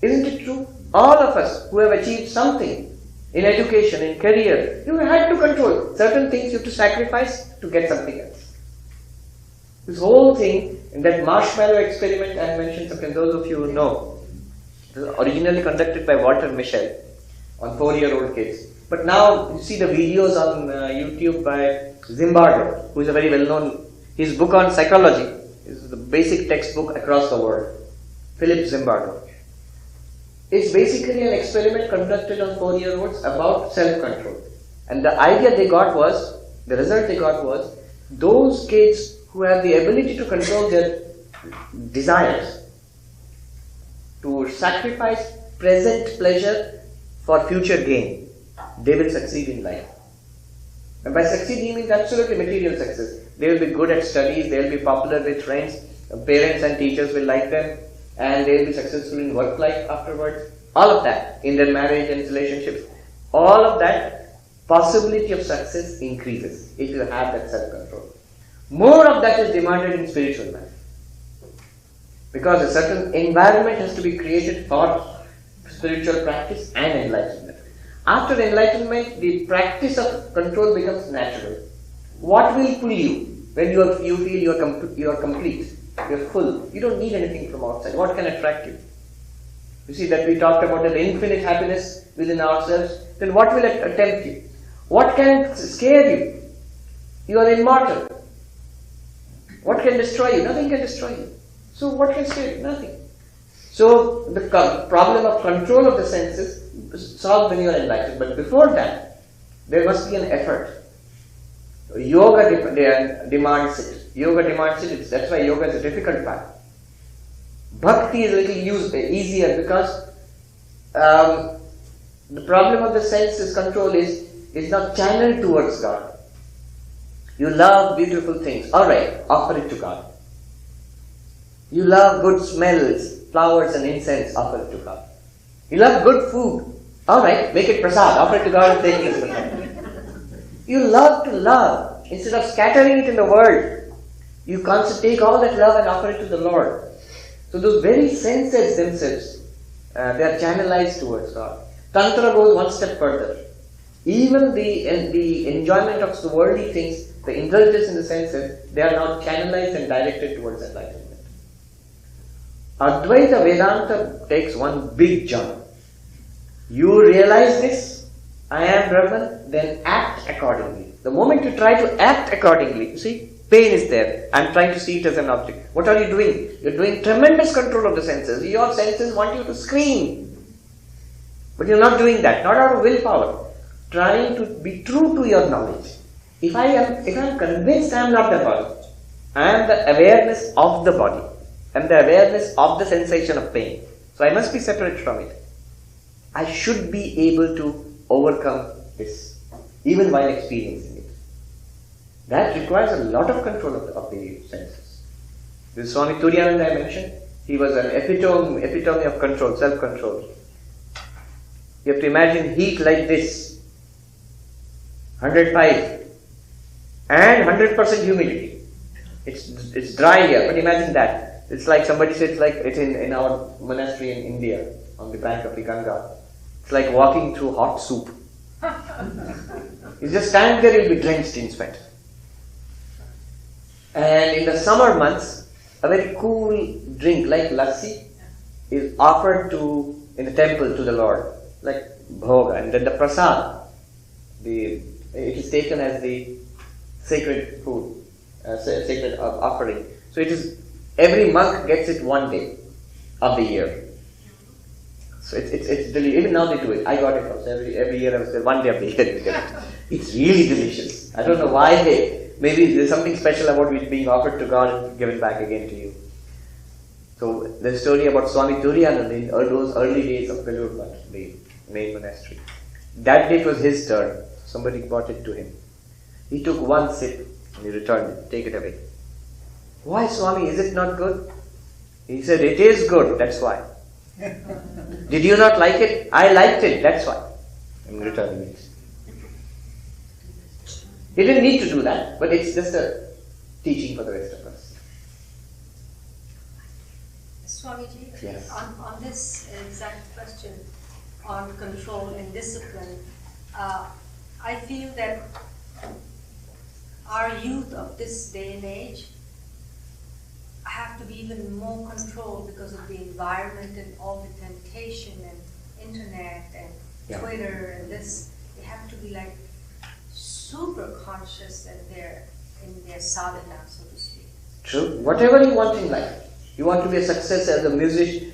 Isn't it true? All of us who have achieved something in education, in career, you had to control. Certain things you have to sacrifice to get something else. This whole thing, in that marshmallow experiment I mentioned, something those of you who know, it was originally conducted by Walter Mischel on 4-year-old kids. But now you see the videos on YouTube by Zimbardo, who is a very well-known, his book on psychology is the basic textbook across the world. Philip Zimbardo. It's basically an experiment conducted on 4-year-olds about self-control. And the idea they got was, the result they got was, those kids who have the ability to control their desires, to sacrifice present pleasure for future gain, they will succeed in life. And by succeeding means absolutely material success. They will be good at studies, they will be popular with friends, parents and teachers will like them, and they will be successful in work life afterwards. All of that, in their marriage and relationships, all of that possibility of success increases if you have that self-control. More of that is demanded in spiritual life. Because a certain environment has to be created for spiritual practice and enlightenment. After enlightenment, the practice of control becomes natural. What will pull you when you feel you are complete, you are full, you don't need anything from outside? What can attract you? You see that we talked about the infinite happiness within ourselves. Then what will tempt you? What can scare you? You are immortal. What can destroy you? Nothing can destroy you. So what can scare you? Nothing. So the problem of control of the senses is solved when you are enlightened. But before that, there must be an effort. Yoga demands it. Yoga demands it. That's why yoga is a difficult path. Bhakti is a little easier because the problem of the senses control is not channeled towards God. You love beautiful things. Alright, offer it to God. You love good smells, flowers and incense, offer it to God. You love good food. Alright, make it prasad, offer it to God and take it as prasad. You love to love. Instead of scattering it in the world, You can't take all that love and offer it to the Lord. So those very senses themselves, they are channelized towards God. Tantra goes one step further. Even the enjoyment of the worldly things, the indulgence in the senses, they are now channelized and directed towards enlightenment. Advaita Vedanta takes one big jump. You realize this, I am Brahman, then act accordingly. The moment you try to act accordingly, you see, pain is there. I am trying to see it as an object. What are you doing? You are doing tremendous control of the senses. Your senses want you to scream. But you are not doing that, not out of willpower. Trying to be true to your knowledge. If I am convinced I am not the body, I am the awareness of the body. I am the awareness of the sensation of pain. So I must be separate from it. I should be able to overcome this, even while experiencing it. That requires a lot of control of the senses. This Swami Sarvapriyananda I mentioned, he was an epitome of control, self-control. You have to imagine heat like this, 105 and 100% humidity. It's dry here, but imagine that. It's like somebody said, it's in our monastery in India, on the bank of the Ganga. It's like walking through hot soup. You just stand there, you'll be drenched in sweat. And in the summer months, a very cool drink like lassi is offered in the temple to the Lord, like bhoga, and then the prasad, it is taken as the sacred food, sacred offering. So it is, every monk gets it one day of the year. So it's delicious. Even now they do it. I got it also. Every year I was there, one day of the year you get it. It's really delicious. I don't know why maybe there's something special about it being offered to God and given back again to you. So the story about Swami Sarvapriyananda in those early days of Vellore, the main monastery. That day it was his turn. Somebody brought it to him. He took one sip and he returned it. Take it away. Why, Swami, is it not good? He said, it is good, that's why. Did you not like it? I liked it, that's why. I'm returning it. He didn't need to do that, but it's just a teaching for the rest of us. Swamiji, Yes. on this exact question on control and discipline, I feel that our youth of this day and age have to be even more controlled because of the environment and all the temptation and internet and Twitter and this. They have to be like super conscious in their sadhana, so to speak. True. Whatever you want in life. You want to be a success as a musician.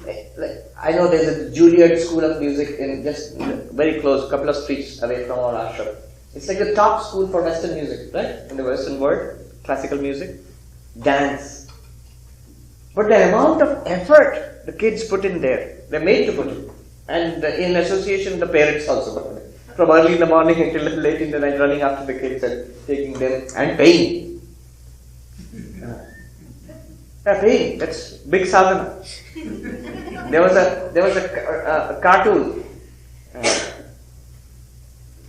I know there's a Juilliard School of Music in just very close, couple of streets away from our ashram. It's like the top school for Western music, right? In the Western world, classical music, dance. But the amount of effort the kids put in there, they're made to put in. And in association, the parents also put in. From early in the morning until late in the night, running after the kids and taking them and paying. Paying, that's big sadhana. There was a cartoon.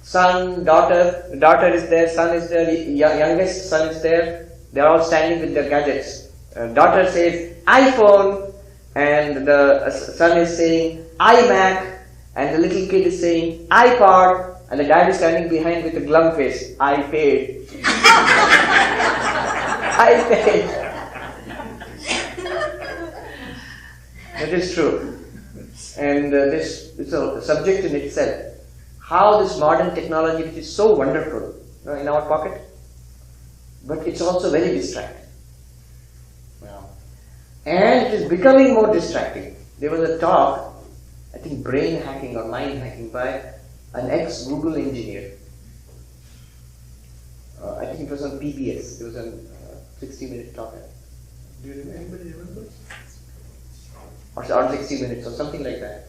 Son, daughter is there, son is there, youngest son is there. They are all standing with their gadgets. Daughter says iPhone, and the son is saying iMac, and the little kid is saying iPod, and the dad is standing behind with a glum face. I paid. I paid. That is true. And this is a subject in itself. How this modern technology, which is so wonderful in our pocket, but it's also very distracting. And it is becoming more distracting. There was a talk, I think brain hacking or mind hacking by an ex-Google engineer. I think it was on PBS. It was a 60-minute talk. Do you remember? Anybody remember? Or 60 minutes or something like that.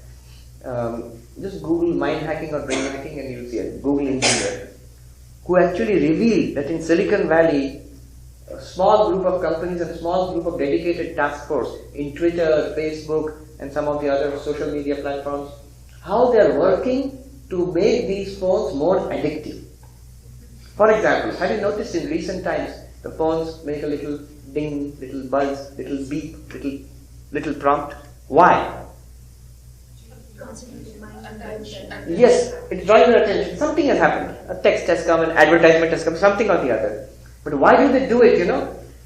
Just Google mind hacking or brain hacking and you'll see a Google engineer who actually revealed that in Silicon Valley, a small group of companies and a small group of dedicated task force in Twitter, Facebook and some of the other social media platforms, how they are working to make these phones more addictive. For example, have you noticed in recent times the phones make a little ding, little buzz, little beep, little prompt. Why? Yes, it's drawing your attention. Something has happened. A text has come, an advertisement has come, something or the other. But why do they do it,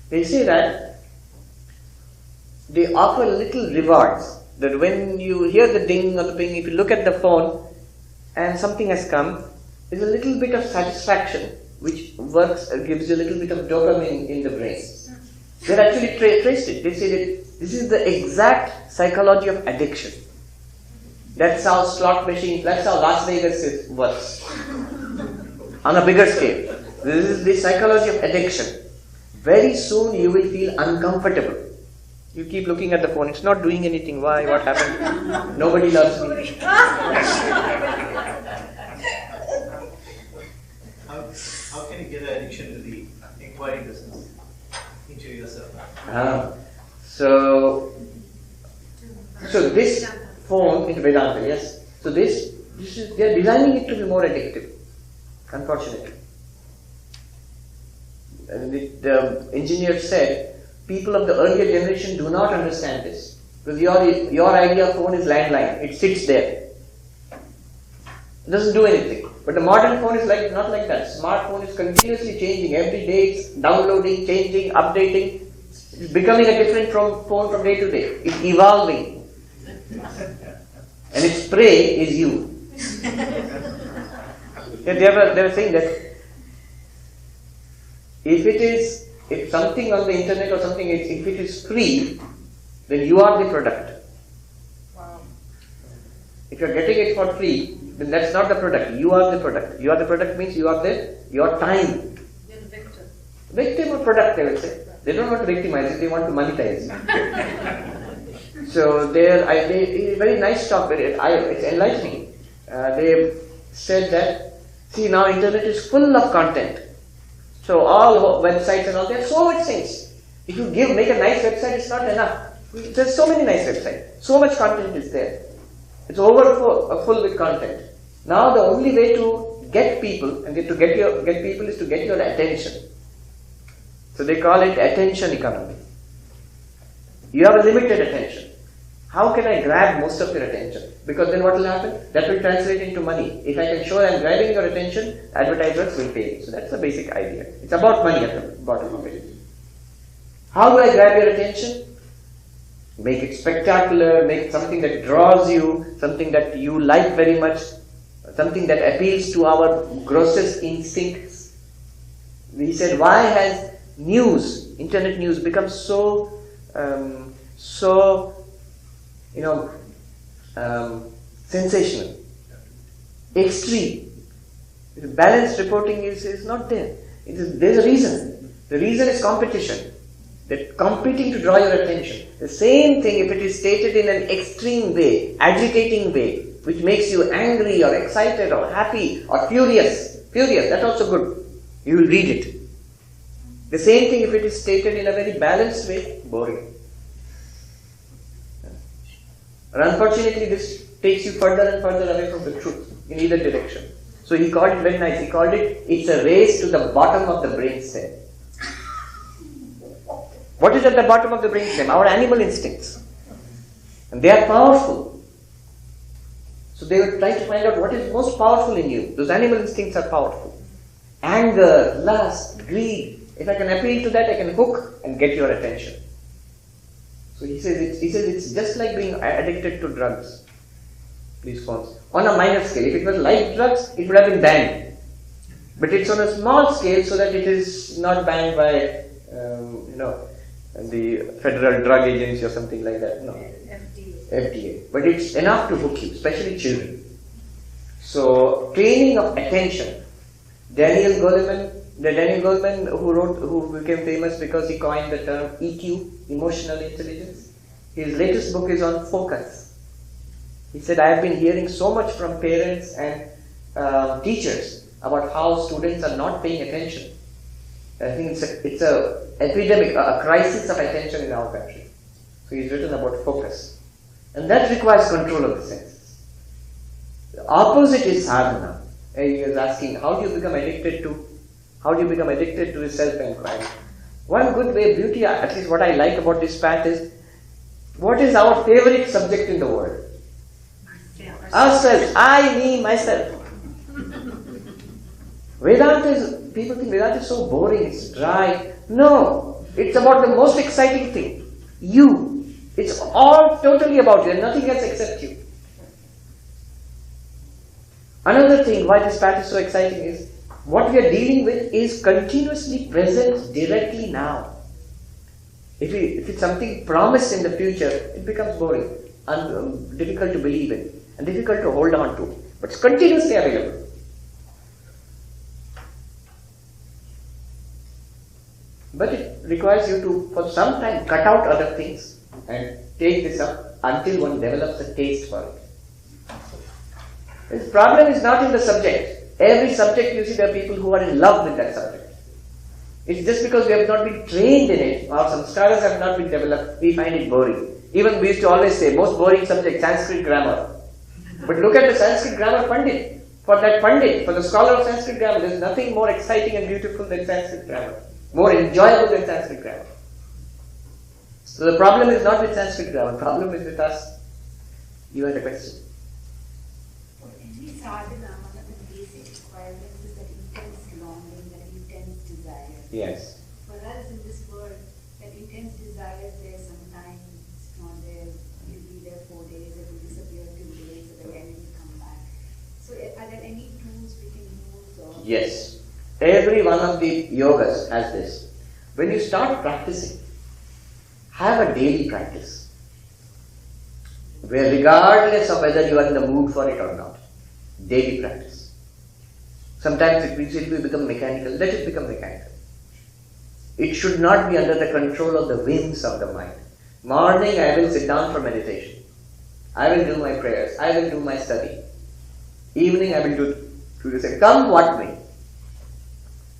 They say that they offer little rewards. That when you hear the ding or the ping, if you look at the phone and something has come, there's a little bit of satisfaction which works, gives you a little bit of dopamine in the brain. They actually traced it. They say that this is the exact psychology of addiction. That's how slot machines, that's how Las Vegas works. On a bigger scale. This is the psychology of addiction. Very soon you will feel uncomfortable. You keep looking at the phone, it's not doing anything. Why? What happened? Nobody loves me. How can you get an addiction to the inquiry business into yourself? So this phone into Vedanta, yes. So this is, they are designing it to be more addictive, unfortunately. And the engineer said, people of the earlier generation do not understand this. Because your idea of phone is landline. It sits there. It doesn't do anything. But the modern phone is not like that. Smartphone is continuously changing. Every day it's downloading, changing, updating. It's becoming a different phone from day to day. It's evolving. And its prey is you. They were saying that if something on the internet or something, if it is free, then you are the product. Wow. If you are getting it for free, then that's not the product. You are the product. You are the product means you are your time. You're the victim. Victim or product, they will say. They don't want to victimize it, they want to monetize it. So they very nice talk, it's enlightening. They said that, see, now internet is full of content. So all websites and all, there are so much things. If you make a nice website, it's not enough. There's so many nice websites. So much content is there. It's full with content. Now the only way to get people and to get people is to get your attention. So they call it attention economy. You have a limited attention. How can I grab most of your attention? Because then what will happen? That will translate into money. If I can show I'm grabbing your attention, advertisers will pay me. So that's the basic idea. It's about money at the bottom of it. How do I grab your attention? Make it spectacular, make something that draws you, something that you like very much, something that appeals to our grossest instincts. We said, why has internet news become so sensational, extreme? Balanced reporting is not there. There's a reason. The reason is competition. They're competing to draw your attention. The same thing, if it is stated in an extreme way, agitating way, which makes you angry or excited or happy or furious, that's also good. You will read it. The same thing if it is stated in a very balanced way, boring. And unfortunately, this takes you further and further away from the truth in either direction. So he called it very nice. He called it's a race to the bottom of the brainstem. What is at the bottom of the brainstem? Our animal instincts. And they are powerful. So they will try to find out what is most powerful in you. Those animal instincts are powerful. Anger, lust, greed. If I can appeal to that, I can hook and get your attention. So he says it's just like being addicted to drugs. These phones. On a minor scale. If it was like drugs, it would have been banned. But it's on a small scale so that it is not banned by the Federal Drug Agency or something like that. No. FDA. But it's enough to hook you, especially children. So training of attention. Daniel Goleman, who became famous because he coined the term EQ, emotional intelligence. His latest book is on focus. He said, I have been hearing so much from parents and teachers about how students are not paying attention. I think it's a epidemic, a crisis of attention in our country. So he's written about focus. And that requires control of the senses. The opposite is sadhana. He is asking, how do you become addicted to self-inquiry? One good way, beauty, at least what I like about this path is, what is our favorite subject in the world? Ourselves. I, me, myself. Vedanta is, people think Vedanta is so boring, it's dry. No, it's about the most exciting thing. You. It's all totally about you and nothing else except you. Another thing why this path is so exciting is, what we are dealing with is continuously present directly now. If it's something promised in the future, it becomes boring and difficult to believe in and difficult to hold on to. But it's continuously available. But it requires you to, for some time, cut out other things and take this up until one develops a taste for it. The problem is not in the subject. Every subject you see, there are people who are in love with that subject. It's just because we have not been trained in it, our samskaras have not been developed, we find it boring. Even we used to always say, most boring subject, Sanskrit grammar. But look at the Sanskrit grammar Pandit. For that Pandit, for the scholar of Sanskrit grammar, there is nothing more exciting and beautiful than Sanskrit grammar. More enjoyable than Sanskrit grammar. So the problem is not with Sanskrit grammar, the problem is with us. You had a question. For every sadhana, one of the basic requirements is that intense longing, that intense desire. Yes. For us in this world, that intense desire is there sometimes, it's not there, you'll be there 4 days, it will disappear 2 days, and then it will come back. So are there any tools we can use? Or Yes. Every one of the yogas has this. When you start practicing, have a daily practice, where regardless of whether you are in the mood for it or not, daily practice. Sometimes it will become mechanical, let it become mechanical. It should not be under the control of the whims of the mind. Morning I will sit down for meditation. I will do my prayers. I will do my study. Evening I will do the same. Come what may.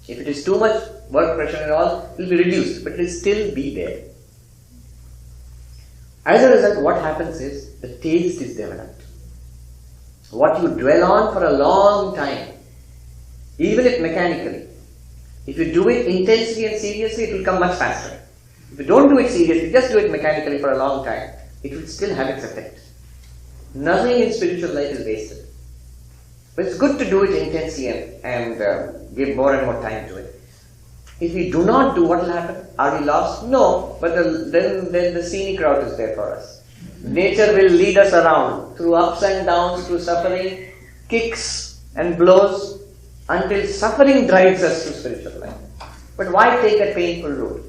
If it is too much work pressure and all, it will be reduced, but it will still be there. As a result, what happens is, the taste is developed. What you dwell on for a long time, even if mechanically, if you do it intensely and seriously, it will come much faster. If you don't do it seriously, just do it mechanically for a long time, it will still have its effect. Nothing in spiritual life is wasted. But it's good to do it intensely and give more and more time to it. If we do not do, what will happen? Are we lost? No, but then the scenic route is there for us. Nature will lead us around through ups and downs, through suffering, kicks and blows, until suffering drives us to spiritual life. But why take a painful route?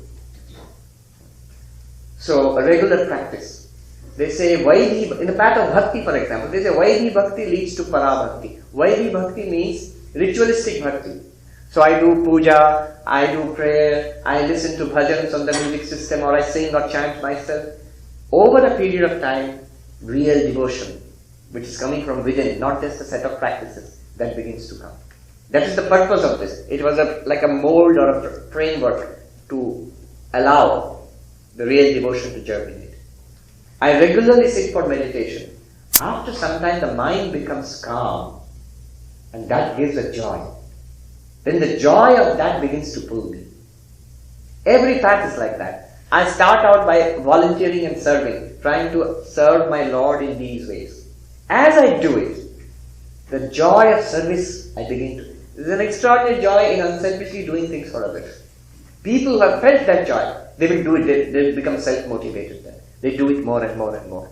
So, a regular practice. They say, Vaidhi, in the path of bhakti for example, they say Vaidhi bhakti leads to parabhakti. Vaidhi bhakti means ritualistic bhakti. So I do puja, I do prayer, I listen to bhajans on the music system, or I sing or chant myself. Over a period of time, real devotion, which is coming from within, not just a set of practices, that begins to come. That is the purpose of this. It was like a mold or a framework to allow the real devotion to germinate. I regularly sit for meditation. After some time, the mind becomes calm, and that gives a joy. Then the joy of that begins to pull me. Every path is like that. I start out by volunteering and serving, trying to serve my Lord in these ways. As I do it, the joy of service I begin to. There is an extraordinary joy in unselfishly doing things for others. People who have felt that joy, they will do it, they will become self-motivated then. They do it more and more and more.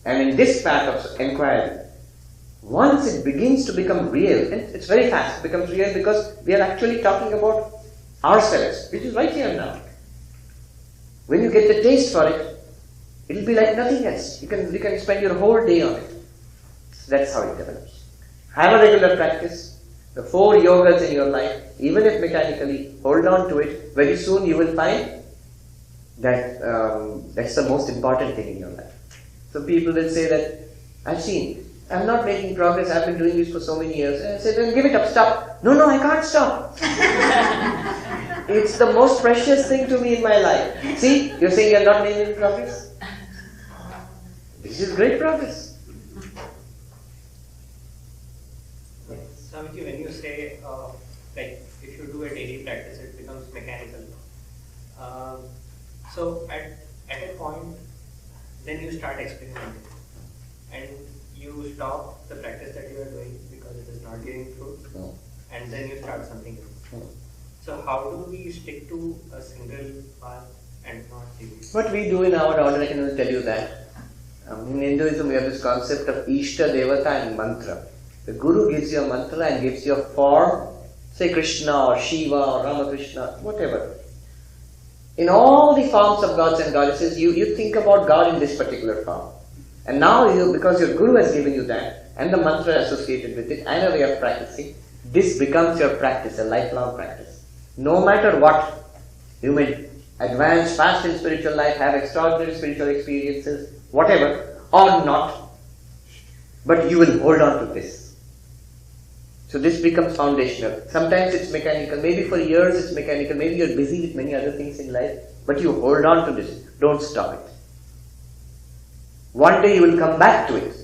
And in this path of inquiry, once it begins to become real, and it's very fast, it becomes real because we are actually talking about ourselves, which is right here now. When you get the taste for it, it will be like nothing else. You can spend your whole day on it. So that's how it develops. Have a regular practice. The 4 yogas in your life, even if mechanically, hold on to it. Very soon you will find that that's the most important thing in your life. So people will say that, I'm not making progress, I've been doing this for so many years. And I say, then give it up, stop. No, I can't stop. It's the most precious thing to me in my life. See, you're saying you're not making progress? This is great progress. Swamiji, when you say, like, if you do a daily practice, it becomes mechanical. So at a point, then you start experimenting, and you stop the practice that you are doing because it is not giving fruit, and then you start something new. So how do we stick to a single path and not deviate? What we do in our order, I can only tell you that. In Hinduism, we have this concept of Ishta, Devata and Mantra. The Guru gives you a mantra and gives you a form, say Krishna or Shiva or Ramakrishna, whatever. In all the forms of gods and goddesses, you think about God in this particular form. And now because your Guru has given you that, and the mantra associated with it, and a way of practicing, this becomes your practice, a lifelong practice. No matter what, you may advance fast in spiritual life, have extraordinary spiritual experiences, whatever, or not, but you will hold on to this. So this becomes foundational. Sometimes it's mechanical, maybe for years it's mechanical, maybe you're busy with many other things in life, but you hold on to this, don't stop it. One day you will come back to it,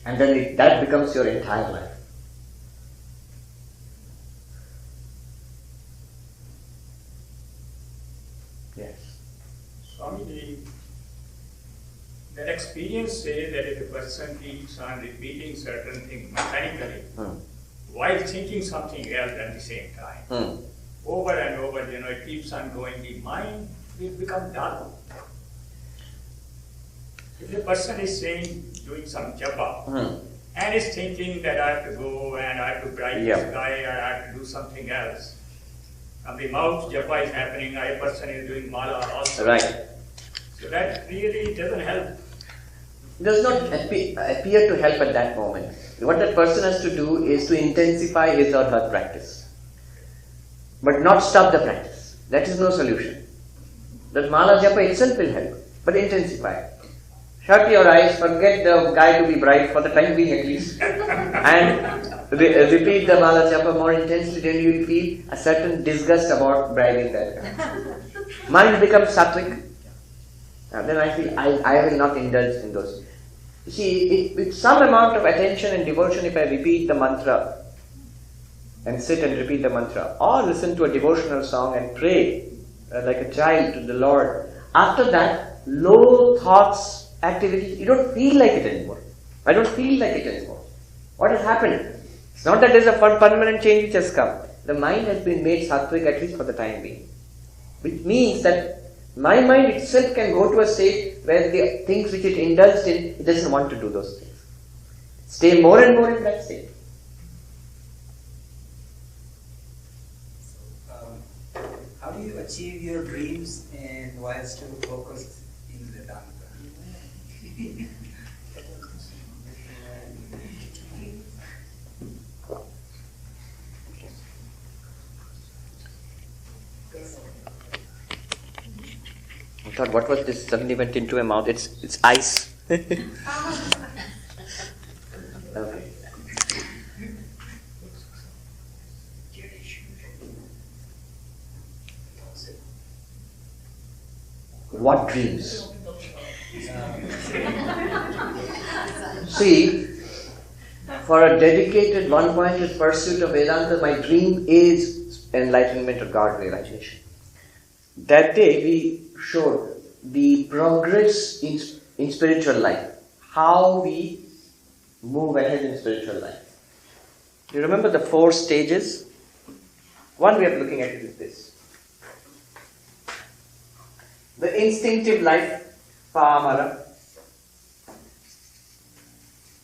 and then that becomes your entire life. Yes. Swamiji, that experience says that if a person keeps on repeating certain things mechanically, while thinking something else at the same time, over and over, it keeps on going, the mind will become dull. If a person is doing some japa, and is thinking that I have to go and I have to bright this guy, I have to do something else. And the mouth japa is happening, a person is doing mala also. Right. So that really doesn't help. It does not appear to help at that moment. What that person has to do is to intensify his or her practice. But not stop the practice. That is no solution. That mala japa itself will help, but intensify it. Shut your eyes, forget the guy to be bright for the time being at least, and repeat the mala japa more intensely, then you will feel a certain disgust about bribing that guy. Mind becomes sattvic. Then I feel I will not indulge in those. You see, with some amount of attention and devotion, if I repeat the mantra and sit and repeat the mantra, or listen to a devotional song and pray like a child to the Lord, after that, low thoughts, activities, you don't feel like it anymore. I don't feel like it anymore. What has happened? It's not that there is a permanent change which has come. The mind has been made sattvic, at least for the time being. Which means that my mind itself can go to a state where the things which it indulged in, it doesn't want to do those things. Stay more and more in that state. How do you achieve your dreams and while still focused in Vedanta? I thought, what was this? Suddenly went into my mouth. It's ice. Okay. What dreams? See, for a dedicated, one-pointed pursuit of Vedanta, my dream is enlightenment or God realization. That day we showed the progress in spiritual life, how we move ahead in spiritual life. You remember the 4 stages? One way of looking at it is this. The instinctive life, pamara.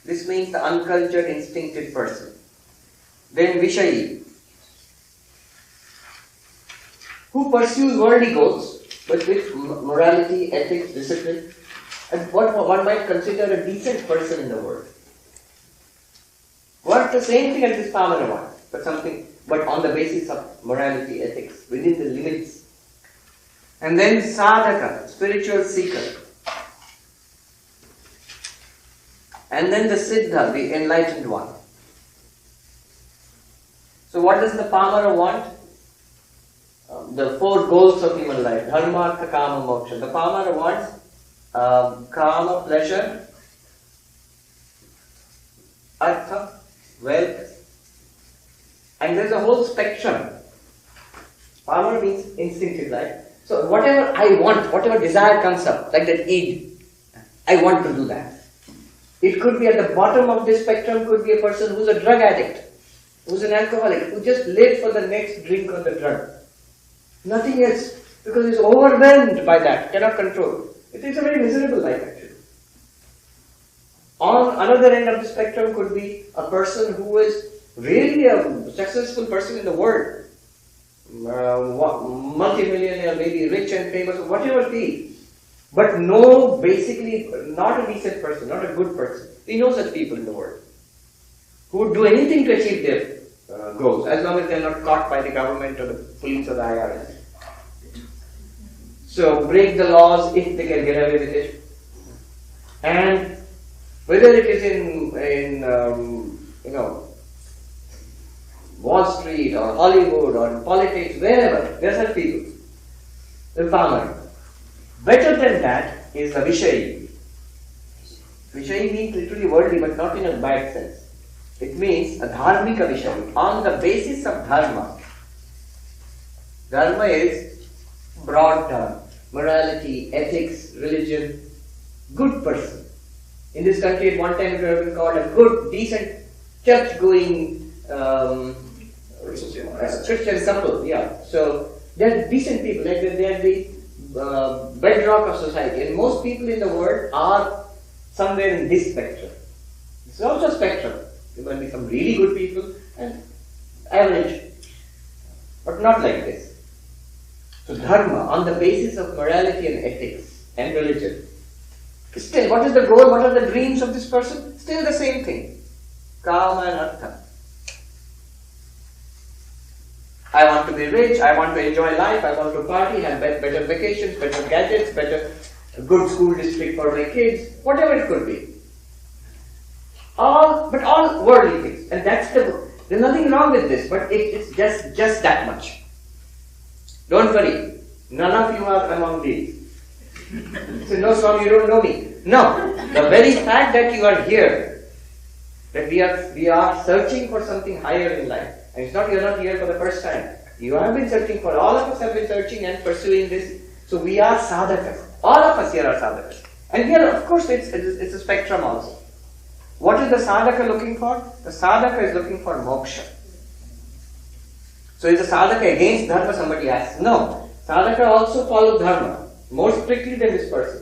This means the uncultured, instinctive person. Then Vishayi, who pursues worldly goals, but with morality, ethics, discipline, and what one might consider a decent person in the world. What the same thing as this pamara one, but on the basis of morality, ethics, within the limits. And then sadhaka, spiritual seeker. And then the siddha, the enlightened one. So what does the pamara want? The 4 goals of human life, dharma, artha, kama, moksha. The pamara wants kama, pleasure, artha, wealth, and there's a whole spectrum. Pamara means instinctive life. So whatever I want, whatever desire comes up, like that id, I want to do that. It could be at the bottom of this spectrum, could be a person who's a drug addict, who's an alcoholic, who just lives for the next drink on the drug. Nothing else, because he's overwhelmed by that, cannot control. It is a very miserable life actually. On another end of the spectrum could be a person who is really a successful person in the world, multi-millionaire, maybe rich and famous, whatever it is, but no, basically not a decent person, not a good person. We know such people in the world who would do anything to achieve their goals, as long as they are not caught by the government or the police or the IRS. So break the laws if they can get away with it. And whether it is in Wall Street or Hollywood or in politics, wherever, there are such people. The farmer. Better than that is the Vishayi. Vishayi means literally worldly, but not in a bad sense. It means a dharmika Vishayi, on the basis of dharma. Dharma is broad term. Morality, ethics, religion, good person. In this country at one time it would have been called a good, decent, church-going Christian couple. Yeah. So they are decent people, like they are the bedrock of society. And most people in the world are somewhere in this spectrum. It's also a spectrum. There might be some really good people and average, but not like this. So dharma, on the basis of morality and ethics and religion. Still, what is the goal? What are the dreams of this person? Still the same thing. Kama and artha. I want to be rich, I want to enjoy life, I want to party, have better vacations, better gadgets, a good school district for my kids, whatever it could be. All worldly things. And there's nothing wrong with this, but it's just that much. Don't worry, none of you are among these. So, no, Swami, you don't know me. No, the very fact that you are here, that we are searching for something higher in life, and it's not, you're not here for the first time. You have been searching for, all of us have been searching and pursuing this. So we are sadhakas. All of us here are sadhakas. And here, of course, it's a spectrum also. What is the sadhaka looking for? The sadhaka is looking for moksha. So is the sadhaka against dharma, somebody asks? No. Sadhaka also follows dharma, more strictly than this person.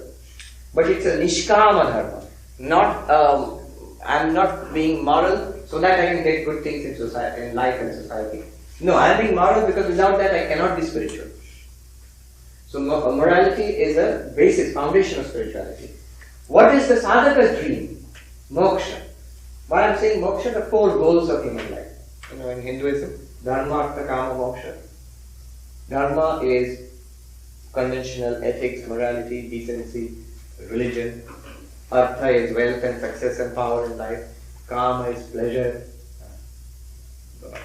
But it's a nishkama dharma. Not, I'm not being moral so that I can get good things in society, in life and society. No, I am being moral because without that I cannot be spiritual. So morality is a basis, foundation of spirituality. What is the sadhaka's dream? Moksha. Why I am saying moksha? The 4 goals of human life. In Hinduism, dharma, artha, kama, moksha. Dharma is conventional ethics, morality, decency, religion. Artha is wealth and success and power in life. Kama is pleasure.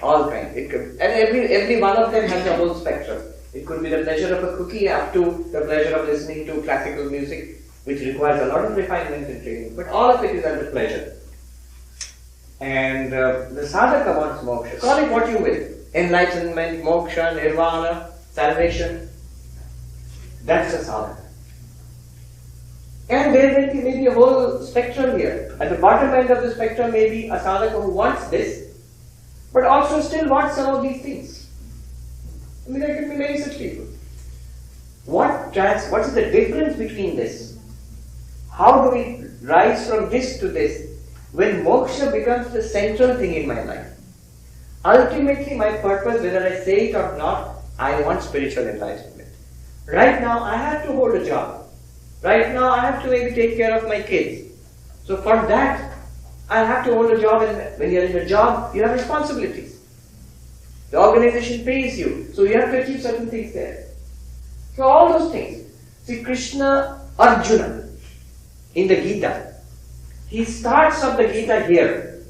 All kinds. And every one of them has a whole spectrum. It could be the pleasure of a cookie up to the pleasure of listening to classical music, which requires a lot of refinement and training. But all of it is under pleasure. And the sadhaka wants moksha. Call it what you will. Enlightenment, moksha, nirvana, salvation. That's the sadhaka. And there may be a whole spectrum here. At the bottom end of the spectrum may be a sadhaka who wants this, but also still wants some of these things. I mean, there can be many such people. What is the difference between this? How do we rise from this to this when moksha becomes the central thing in my life? Ultimately, my purpose, whether I say it or not, I want spiritual enlightenment. Right now, I have to hold a job. Right now, I have to maybe take care of my kids. So for that, I have to hold a job, and when you're in a job, you have responsibilities. The organization pays you, so you have to achieve certain things there. So all those things. See, Krishna, Arjuna, in the Gita, he starts off the Gita here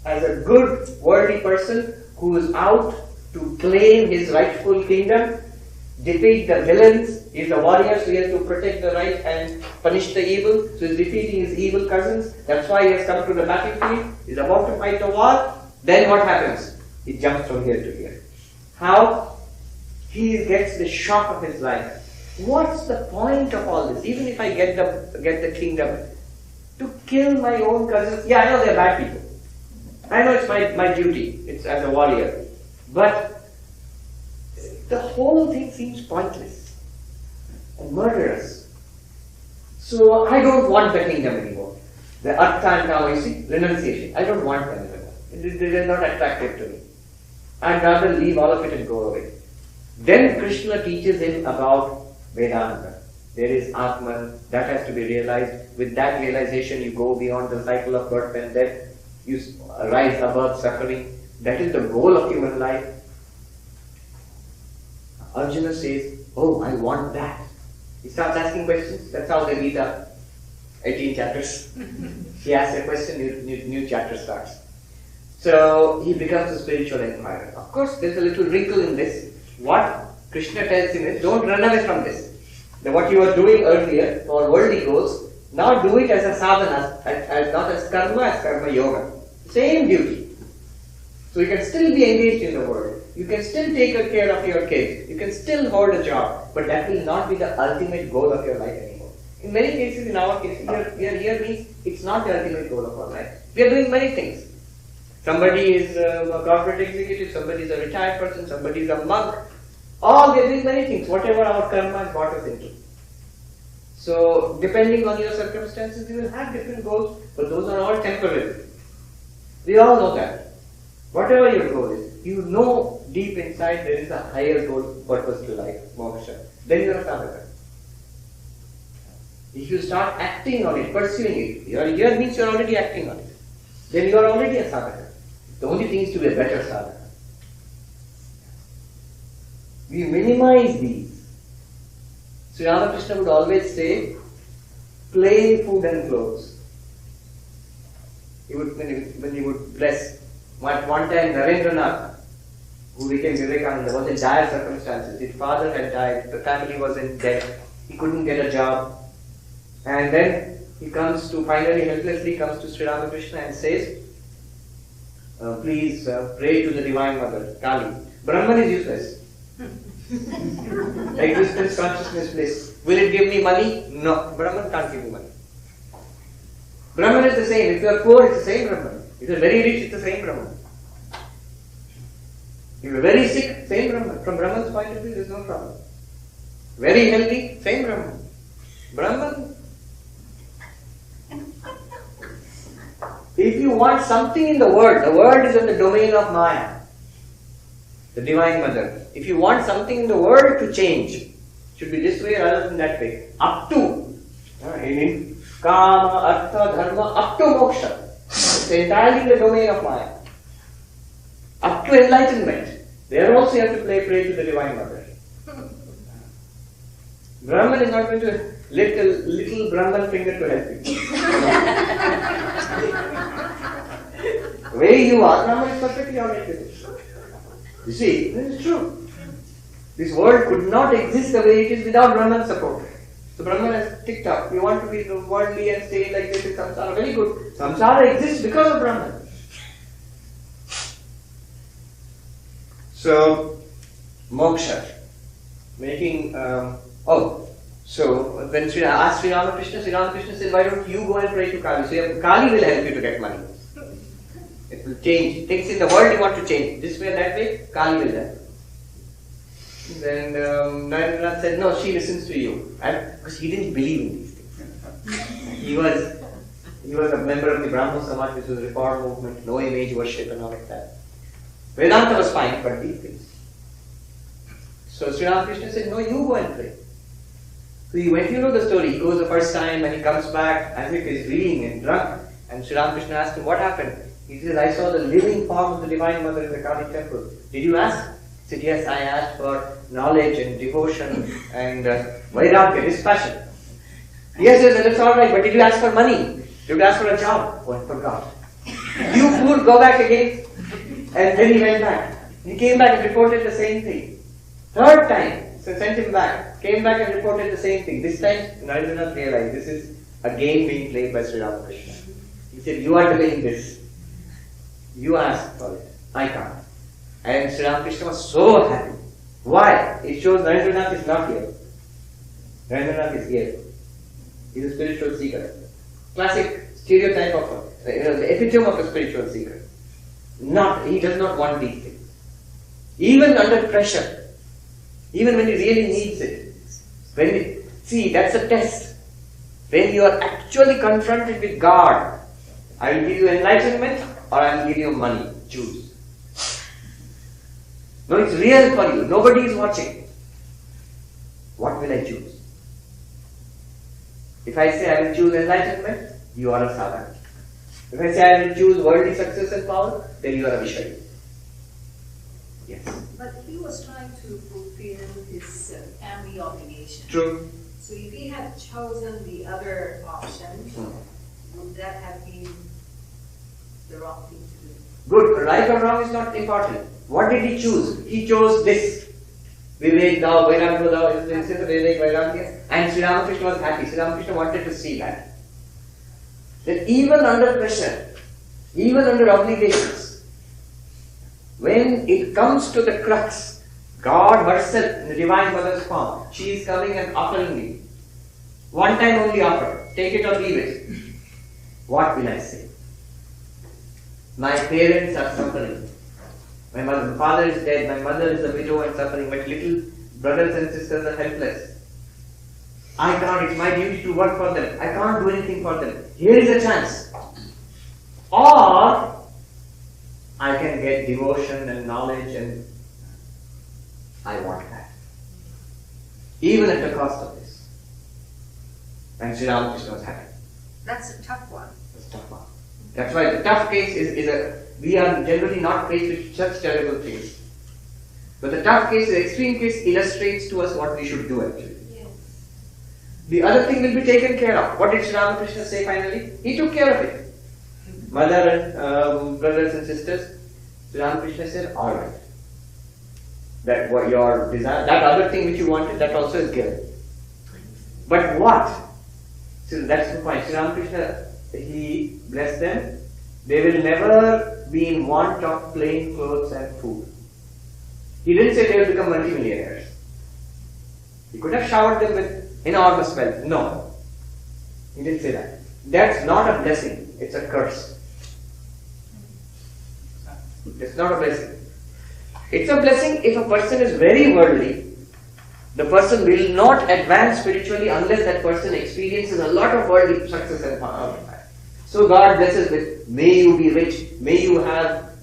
as a good worldly person who is out to claim his rightful kingdom, defeat the villains. He is a warrior, so he has to protect the right and punish the evil. So he is defeating his evil cousins. That's why he has come to the battlefield. He is about to fight a war. Then what happens? He jumps from here to here. How? he gets the shock of his life. What's the point of all this? Even if I get the kingdom, to kill my own cousins. Yeah, I know they're bad people. I know it's my duty. It's as a warrior. But the whole thing seems pointless and murderous. So I don't want the kingdom anymore. The artha and kama, you see, renunciation. I don't want them anymore. They're not attractive to me. I'd rather leave all of it and go away. Then Krishna teaches him about Vedanta. There is Atman, that has to be realized. With that realization, you go beyond the cycle of birth and death. You rise above suffering. That is the goal of human life. Arjuna says, oh, I want that. He starts asking questions. That's how the Gita, 18 chapters. He asks a question, new chapter starts. So he becomes a spiritual inquirer. Of course, there's a little wrinkle in this. What Krishna tells him is, don't run away from this. What you were doing earlier for worldly goals, now do it as a sadhana, not as karma yoga. Same duty. So you can still be engaged in the world. You can still take care of your kids. You can still hold a job. But that will not be the ultimate goal of your life anymore. In many cases, in our case, here means it's not the ultimate goal of our life. We are doing many things. Somebody is a corporate executive, somebody is a retired person, somebody is a monk. All we are doing many things, whatever our karma has brought us into. So, depending on your circumstances, you will have different goals, but those are all temporary. We all know that. Whatever your goal is, you know deep inside there is a higher goal, purpose to life, moksha. Then you are a sadhaka. If you start acting on it, pursuing it, here means you are already acting on it. Then you are already a sadhaka. The only thing is to be a better sadhaka. We minimize these. Sri Ramakrishna would always say, plain food and clothes. When he would bless. At one time, Narendranath, who became Vivekananda, was in dire circumstances. His father had died, the family was in debt, he couldn't get a job. And then he finally helplessly comes to Sri Ramakrishna and says, please pray to the Divine Mother, Kali. Brahman is useless. Existence, consciousness, bliss. Will it give me money? No. Brahman can't give me money. Brahman is the same. If you are poor, it's the same Brahman. If you are very rich, it's the same Brahman. If you are very sick, same Brahman. From Brahman's point of view, there is no problem. Very healthy, same Brahman. Brahman. If you want something in the world is in the domain of Maya, the Divine Mother. If you want something in the world to change, it should be this way rather than that way. Up to, in Kama, Artha, Dharma, up to Moksha. It's entirely in the domain of Maya. Up to enlightenment. There also you have to pray to the Divine Mother. Brahman is not going to lift a little Brahman finger to help you. The way you are, Brahman is perfectly alright with it. You see, this is true. This world could not exist the way it is without Brahman's support. So Brahman has ticked up. You want to be worldly and stay like this in samsara. Very good. Samsara exists because of Brahman. So, moksha. Making, so when Sri asked Sri Ramakrishna said, why don't you go and pray to Kali? So Kali will help you to get money. It will change. Things in the world you want to change. This way or that way, Kali will help. Then Narendranath said, no, she listens to you. Because he didn't believe in these things. He was a member of the Brahmo Samaj, which was a reform movement, no image worship and all of that. Vedanta was fine, but these things. So Sri Ramakrishna said, no, you go and pray. So he went, you know the story, he goes the first time and he comes back as if he's reeling and drunk. And Sri Ramakrishna asked him, what happened? He says, I saw the living form of the Divine Mother in the Kali temple. Did you ask? He said, yes, I asked for knowledge and devotion and vairagya, dispassion. Yes, that's alright, but did you ask for money? Did you ask for a job? Oh, I forgot. You fool, go back again. And then he went back. He came back and reported the same thing. Third time, so sent him back. Came back and reported the same thing. This time, Narendranath realized this is a game being played by Sri Ramakrishna. He said, you are doing this. You asked for it. I can't. And Sri Ramakrishna was so happy. Why? It shows Narendranath is not here. Narendranath is here. He is a spiritual seeker. Classic stereotype of the epitome of a spiritual seeker. He does not want these things. Even under pressure, even when he really needs it. See, that's a test. When you are actually confronted with God, I will give you enlightenment or I will give you money. Choose. No, it's real for you. Nobody is watching. What will I choose? If I say I will choose enlightenment, you are a sadhana. If I say I will choose worldly success and power, then you are a Vishwayi. Yes. But he was trying to fulfill his family obligation. True. So if he had chosen the other option, would that have been the wrong thing to do? Good. Right or wrong is not important. What did he choose? He chose this. Vivek Dao, Vedanta Dao is the Vivek Vedanta. And Sri Ramakrishna was happy. Sri Ramakrishna wanted to see that. That even under pressure, even under obligations, when it comes to the crux, God herself in the Divine Mother's form, she is coming and offering me. One time only offer. Take it or leave it. What will I say? My parents are suffering. My father is dead. My mother is a widow and suffering. My little brothers and sisters are helpless. I can't. It's my duty to work for them. I can't do anything for them. Here is a chance. Or I can get devotion and knowledge, and I want that. Even at the cost of this. And Sri Ramakrishna was happy. That's a tough one. That's a tough one. That's why the tough case we are generally not faced with such terrible things. But the tough case, the extreme case, illustrates to us what we should do actually. Yes. The other thing will be taken care of. What did Sri Ramakrishna say finally? He took care of it. Mother and brothers and sisters, Sri Ramakrishna said, alright. That what your desire, that other thing which you wanted, that also is given. But what? So that's the point. Sri Ramakrishna, he blessed them. They will never be in want of plain clothes and food. He didn't say they will become multimillionaires. He could have showered them with enormous wealth. No. He didn't say that. That's not a blessing. It's a curse. It's not a blessing. It's a blessing if a person is very worldly. The person will not advance spiritually unless that person experiences a lot of worldly success and power. So God blesses with, may you be rich, may you have,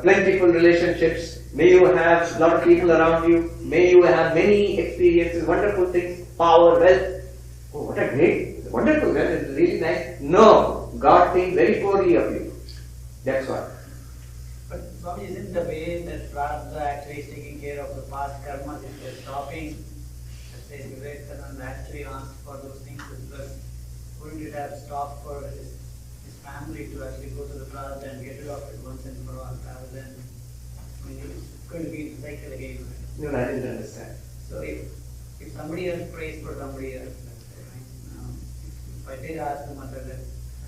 plentiful relationships, may you have a lot of people around you, may you have many experiences, wonderful things, power, wealth. Oh, what a great, wonderful, that is really nice. No, God thinks very poorly of you. That's what. But Swami, isn't the way that Prarabdha actually is taking care of the past karma, if they're stopping, let's say Vivekananda actually asked for those things, because wouldn't it have stopped for his family to actually go to the Prarabdha and get rid of it once and for all, rather than, it's going to be in the cycle again. Right? No, I didn't understand. So if somebody else prays for somebody else, let's say, right? If I did ask the mother the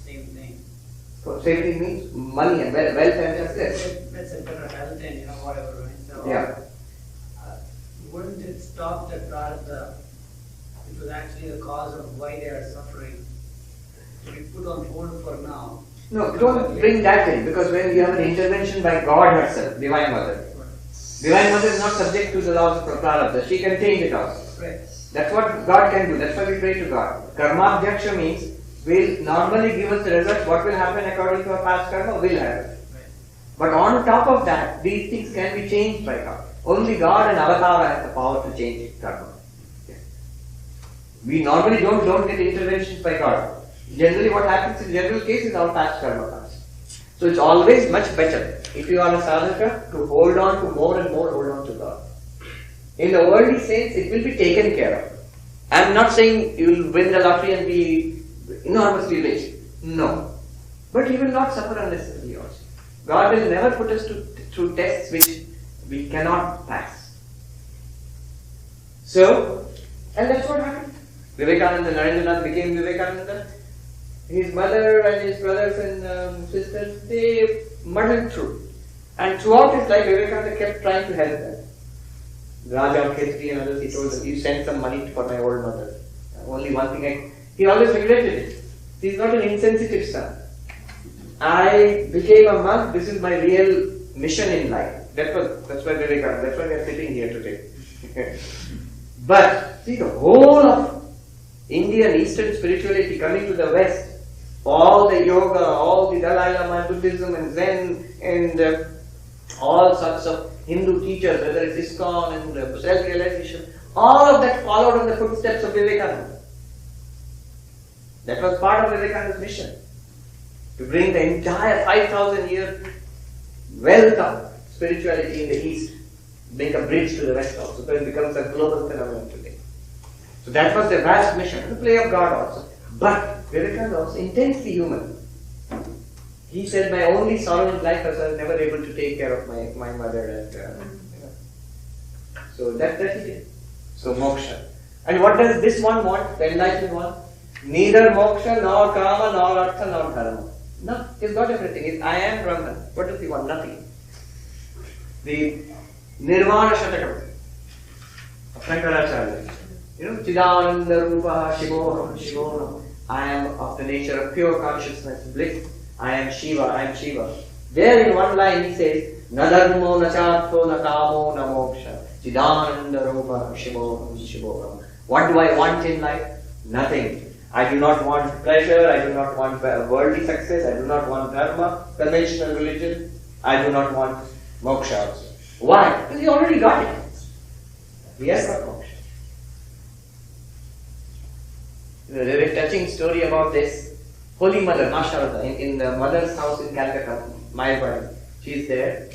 same thing. So same thing means money and wealth and success. Let's say better health and whatever, right? So, yeah. Wouldn't it stop that Prarabdha, which was actually the cause of why they are suffering, to be put on hold for now? No, don't bring that in, because when you have an intervention by God herself, Divine Mother, Divine Mother is not subject to the laws of Prarabdha. She can change it also. Right. That's what God can do. That's why we pray to God. Karma Abhyaksha means will normally give us the result. What will happen according to our past karma will happen. Right. But on top of that, these things can be changed by God. Only God and Avatara has the power to change karma. Yes. We normally don't get interventions by God. Generally what happens in general case is our past karma comes. So it's always much better if you are a sadhaka to hold on to more and more, hold on to God. In the worldly sense, it will be taken care of. I am not saying you will win the lottery and be enormously rich. No. But you will not suffer unnecessarily also. God will never put us through tests which we cannot pass. So, and that's what happened. Vivekananda, Narendranath became Vivekananda. His mother and his brothers and sisters, they muddled through. And throughout his life, Vivekananda kept trying to help them. Raja Khetri and others, he told them, you send some money for my old mother. Only one thing, he always regretted it. He's not an insensitive son. I became a monk, this is my real mission in life. That's why Vivekananda, that's why we are sitting here today. But see, the whole of Indian Eastern spirituality coming to the West, all the yoga, all the Dalai Lama, Buddhism and Zen and all sorts of Hindu teachers, whether it's ISKCON and self-realization, all of that followed in the footsteps of Vivekananda. That was part of Vivekananda's mission, to bring the entire 5,000 year wealth of spirituality in the East, make a bridge to the West also, so it becomes a global phenomenon today. So that was the vast mission, the play of God also. But Vivekananda was intensely human. He said, my only sorrow in life was I was never able to take care of my mother. And, so that he did. So moksha. And what does this one want, the enlightened one? Neither moksha, nor kama, nor artha, nor dharma. No, he's got everything. He's, I am Brahman. What does he want? Nothing. The Nirvana Shatakam of Shankaracharya. Chidananda Rupa Shivoham Shivoham. I am of the nature of pure consciousness, bliss. I am Shiva, I am Shiva. There in one line he says, Na dharmo, na chartho, na kamo, na moksha. Chidananda Rupa Shivoham Shivoham. What do I want in life? Nothing. I do not want pleasure, I do not want worldly success, I do not want dharma, conventional religion, I do not want moksha also. Why? Because he already got it. He has got moksha. There is a touching story about this Holy Mother, Masharada, in the mother's house in Calcutta, Mayabari. She is there.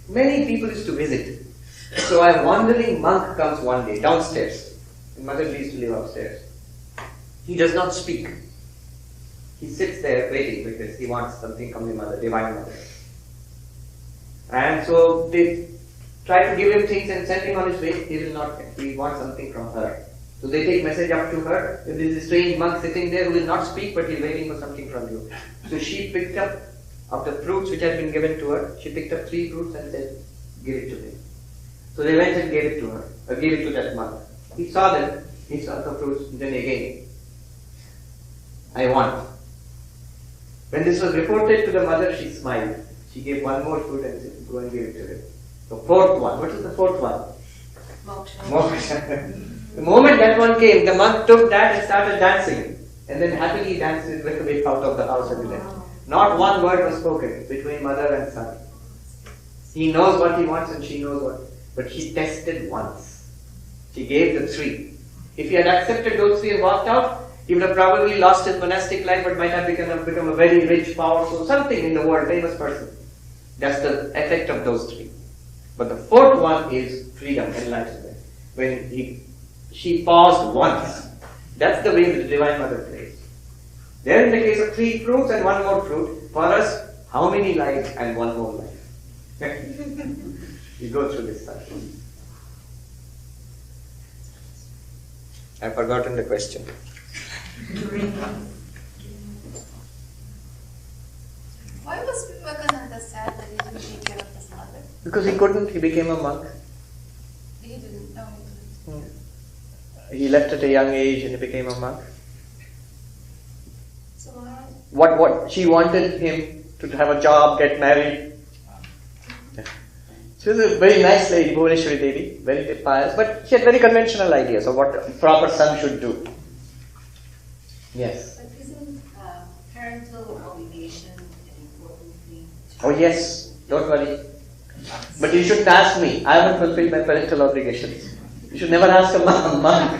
Many people used to visit. So a wandering monk comes one day downstairs. The mother used to live upstairs. He does not speak. He sits there waiting because he wants something from the mother, Divine Mother. And so they try to give him things and send him on his way. He will not get. He wants something from her. So they take message up to her. There is a strange monk sitting there who will not speak, but he is waiting for something from you. So she picked up of the fruits which had been given to her. She picked up 3 fruits and said, give it to him. So they went and gave it to her, or gave it to that monk. He saw them, he saw the fruits, and then again, I want. When this was reported to the mother, she smiled. She gave one more fruit and said, go and give it to him. The 4th one. What is the 4th one? Moksha. The moment that one came, the monk took that and started dancing. And then happily danced his way out of the house and left. Not one word was spoken between mother and son. He knows what he wants and she knows what. But she tested once. She gave the 3. If he had accepted those 3 and walked out, he would have probably lost his monastic life, but might have become a very rich, powerful, something in the world, famous person. That's the effect of those 3. But the 4th one is freedom, enlightenment. When she paused once. That's the way the Divine Mother plays. There in the case of 3 fruits and 1 more fruit, for us, how many lives and 1 more life? You go through this cycle. I've forgotten the question. Why was Vivekananda sad that he didn't take care of his mother? Because he couldn't, he became a monk. He didn't know. He left at a young age and he became a monk. So What she wanted him to have a job, get married. She was a very nice lady, Bhuvaneshwari Devi, very pious, but she had very conventional ideas of what a proper son should do. Yes. But isn't parental obligation an important thing? Oh yes, don't worry. But you shouldn't ask me. I haven't fulfilled my parental obligations. You should never ask a monk.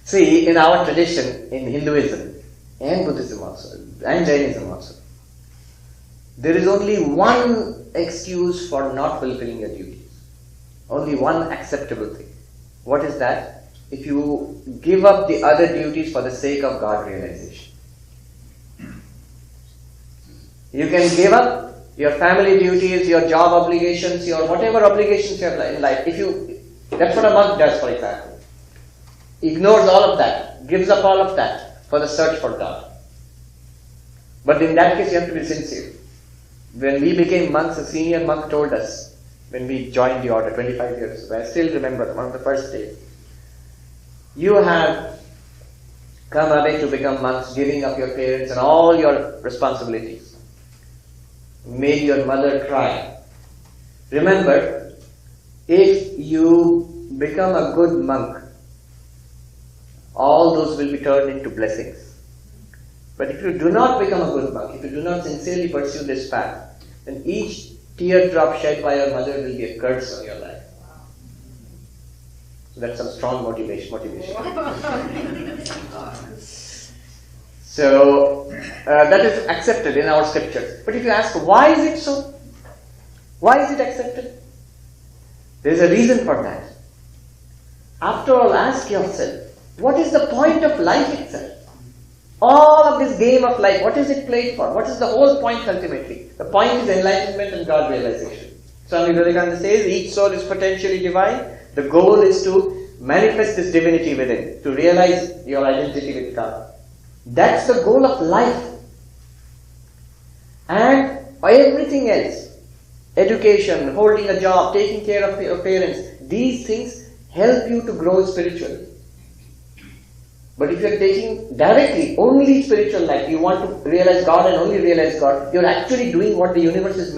See, in our tradition, in Hinduism, and Buddhism also, and Jainism also, there is only one excuse for not fulfilling your duties. Only one acceptable thing. What is that? If you give up the other duties for the sake of God realization. You can give up your family duties, your job obligations, your whatever obligations you have in life. That's what a monk does, for example. Ignores all of that, gives up all of that for the search for God. But in that case, you have to be sincere. When we became monks, a senior monk told us, when we joined the order 25 years ago. I still remember one of the first days. You have come away to become monks, giving up your parents and all your responsibilities. Made your mother cry. Remember, if you become a good monk, all those will be turned into blessings. But if you do not become a good monk, if you do not sincerely pursue this path, then each teardrop shed by your mother will be a curse on your life. So that's some strong motivation. So that is accepted in our scriptures. But if you ask, why is it so? Why is it accepted? There is a reason for that. After all, ask yourself, what is the point of life itself? All of this game of life, what is it played for? What is the whole point ultimately? The point is enlightenment and God realization. Swami Vivekananda says each soul is potentially divine. The goal is to manifest this divinity within, to realize your identity with God. That's the goal of life. And everything else, education, holding a job, taking care of your parents, these things help you to grow spiritually. But if you are taking directly only spiritual life, you want to realize God and only realize God, you are actually doing what the universe is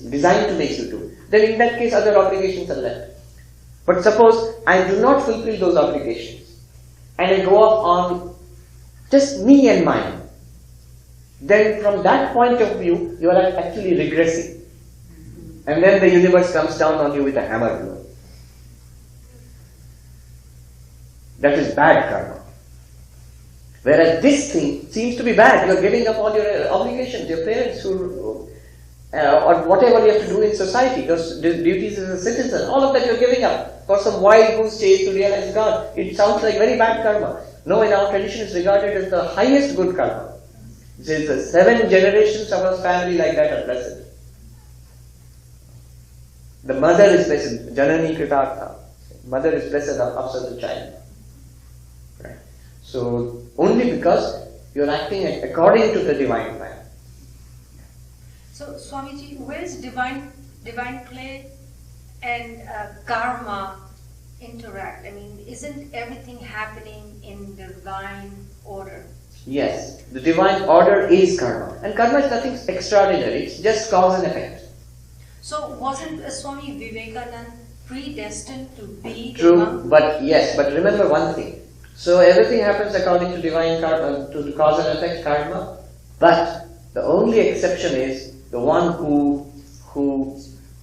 designed to make you do. Then in that case, other obligations are left. But suppose I do not fulfill those obligations and I go off on just me and mine, then from that point of view, you are actually regressing. And then the universe comes down on you with a hammer blow. That is bad karma. Whereas this thing seems to be bad. You are giving up all your obligations, your parents, or whatever you have to do in society, your duties as a citizen, all of that you are giving up for some wild goose chase to realize God. It sounds like very bad karma. No, in our tradition it's regarded as the highest good karma. It says the 7 generations of our family like that are blessed. The mother is blessed, Janani Kritartha. Mother is blessed after the child. Right. So, only because you are acting according to the divine plan. So, Swamiji, where is divine play and karma interact? I mean, isn't everything happening in the divine order? Yes, the divine order is karma. And karma is nothing extraordinary, it's just cause and effect. So, wasn't Swami Vivekananda predestined to be the True, monk? but yes, but remember one thing. So everything happens according to divine karma, to the cause and effect karma, but the only exception is the one who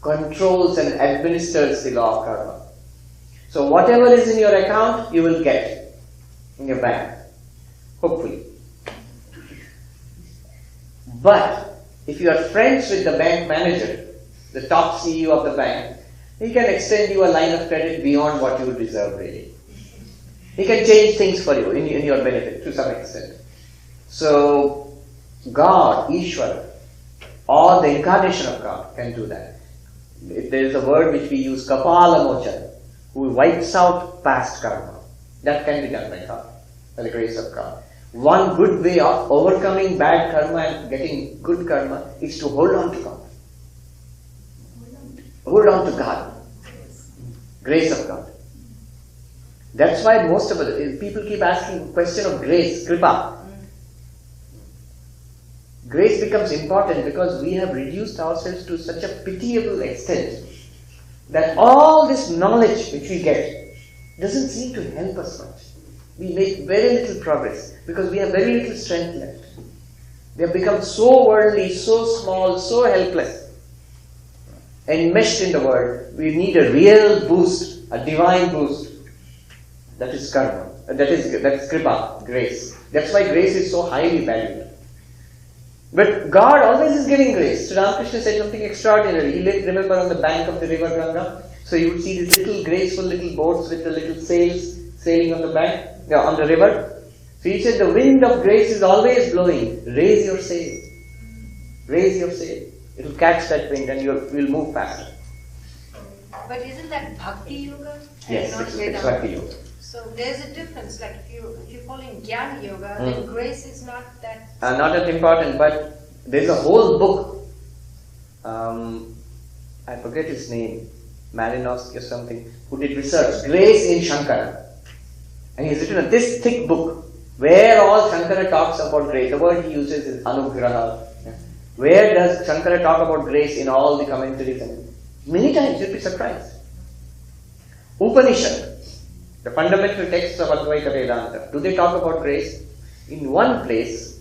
controls and administers the law of karma. So whatever is in your account, you will get in your bank, hopefully. But if you are friends with the bank manager, the top CEO of the bank, he can extend you a line of credit beyond what you deserve really. He can change things for you in your benefit to some extent. So God, Ishvara, or the incarnation of God can do that. There is a word which we use, Kapala Mochana, who wipes out past karma. That can be done by God, by the grace of God. One good way of overcoming bad karma and getting good karma is to hold on to God. Hold on to God. Grace of God. That's why most of it, people keep asking the question of grace, kripa. Grace becomes important because we have reduced ourselves to such a pitiable extent that all this knowledge which we get doesn't seem to help us much. We make very little progress because we have very little strength left. We have become so worldly, so small, so helpless, enmeshed in the world. We need a real boost, a divine boost. That is karma. That is kripa, grace. That's why grace is so highly valued. But God always is giving grace. So Ramakrishna said something extraordinary. He lived, remember, on the bank of the river Ganga. So you would see these little graceful little boats with the little sails sailing on the bank, on the river. So he said the wind of grace is always blowing. Raise your sail. Raise your sail. It will catch that wind and you will move faster. But isn't that bhakti yoga? Yes, it's bhakti yoga. So there's a difference. Like if you're following jnana yoga, then grace is not that. Not that important, but there's a whole book I forget his name, Malinowski or something, who did research, Grace in Shankara. And he's written this thick book where all Shankara talks about grace. The word he uses is anugraha. Where does Shankara talk about grace in all the commentaries? And many times you'll be surprised. Upanishad, the fundamental texts of Advaita Vedanta, do they talk about grace? In one place,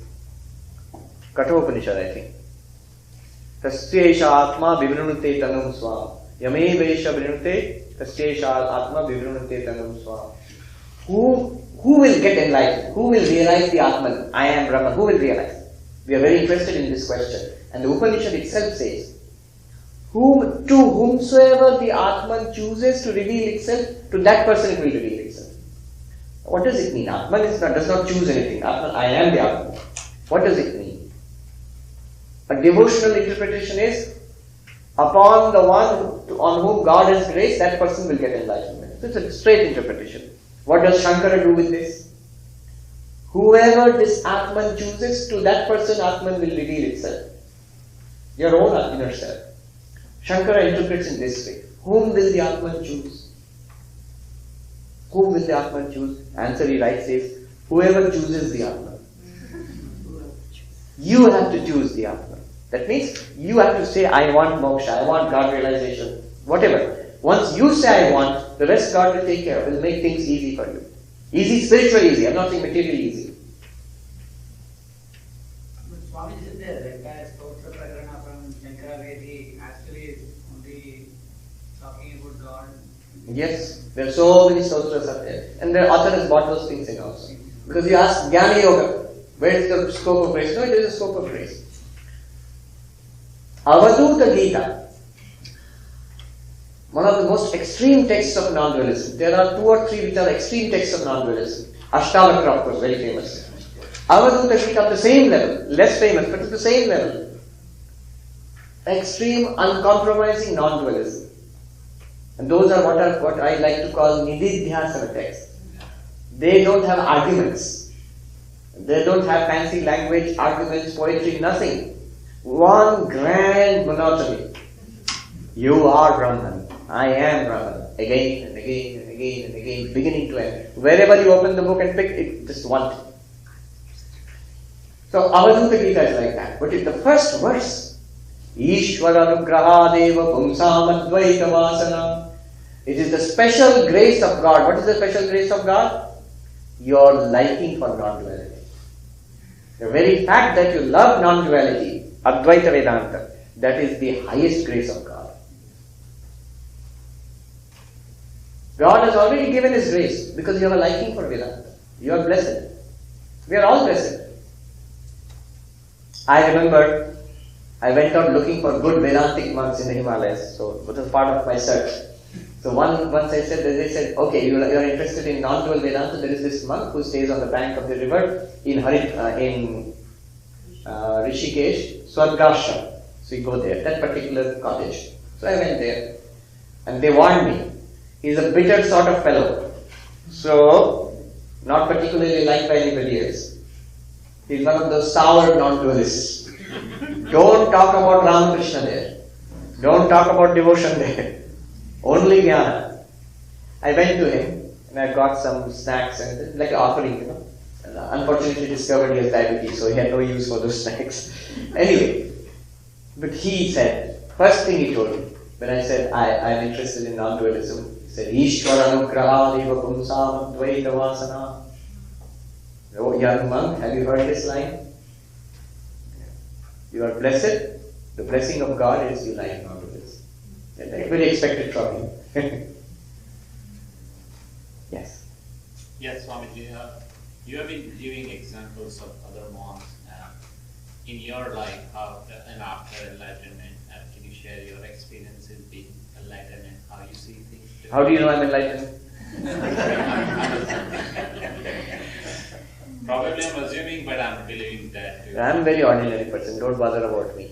Kathopanishad, I think. Tasyesha atma vivrinute tanum swam. Yame vesha vrinute tasyesha atma vivrinute tanum swam. Who will get enlightened? Who will realize the Atman? I am Brahman. Who will realize? We are very interested in this question. And the Upanishad itself says, to whomsoever the Atman chooses to reveal itself, to that person it will reveal itself. What does it mean? Atman does not choose anything. Atman, I am the Atman. What does it mean? A devotional interpretation is, upon the one on whom God has grace, that person will get enlightenment. So it's a straight interpretation. What does Shankara do with this? Whoever this Atman chooses, to that person Atman will reveal itself. Your own inner self. Shankara interprets in this way. Whom will the Atman choose? Whom will the Atman choose? Answer he writes is, whoever chooses the Atman. You have to choose the Atman. That means you have to say, I want moksha, I want God realization, whatever. Once you say I want, the rest God will take care of, will make things easy for you. Easy, spiritually easy, I'm not saying materially easy. But Swami, isn't there the entire Stotra Prakarana from Shankara where he actually is only talking about God? Yes, there are so many stotras up there. And the author has brought those things in also. Because you ask Jnana Yoga, where is the scope of grace? No, it is a scope of grace. Avaduta Gita, one of the most extreme texts of non-dualism. There are 2 or 3 which are extreme texts of non-dualism. Ashtavakra, of course, very famous. Avaduta Gita at the same level, less famous, but at the same level. Extreme, uncompromising non-dualism. And those are what I like to call nididhyasana texts. They don't have arguments. They don't have fancy language, arguments, poetry, nothing. One grand monotony. You are Brahman. I am Brahman. Again and again and again and again, beginning to end. Wherever you open the book and pick it, just one thing. So Avaduta Gita is like that. But in the first verse, Ishvaranugrahadeva pumsam advaita vasana. It is the special grace of God. What is the special grace of God? Your liking for non-duality. The very fact that you love non-duality, Advaita Vedanta, that is the highest grace of God. God has already given His grace because you have a liking for Vedanta. You are blessed. We are all blessed. I remember I went out looking for good Vedantic monks in the Himalayas. So it was part of my search. So once they said, okay, you are interested in non-dual Vedanta. There is this monk who stays on the bank of the river in Rishikesh, Swargashram. So you go there, that particular cottage. So I went there and they warned me. He's a bitter sort of fellow. So, not particularly liked by anybody else. He's one of those sour non-dualists. Don't talk about Ramakrishna there. Don't talk about devotion there. Only Jnana. I went to him and I got some snacks and like an offering, you know. And unfortunately discovered he has diabetes, so he had no use for those snacks. Anyway, but he said, first thing he told me, when I said I am interested in non-dualism, he said, Ishvaranugrahadeva pumsam advaita vasana. Oh, young monk, have you heard this line? You are blessed. The blessing of God is you like non-dualism. Very expected from him. Yes. Yes, Swamiji, you have been giving examples of other monks in your life and after enlightenment. Can you share your experiences being enlightened and how you see things? How do you know I'm enlightened? Probably I'm assuming, but I'm believing that too. I'm a very ordinary person. Don't bother about me.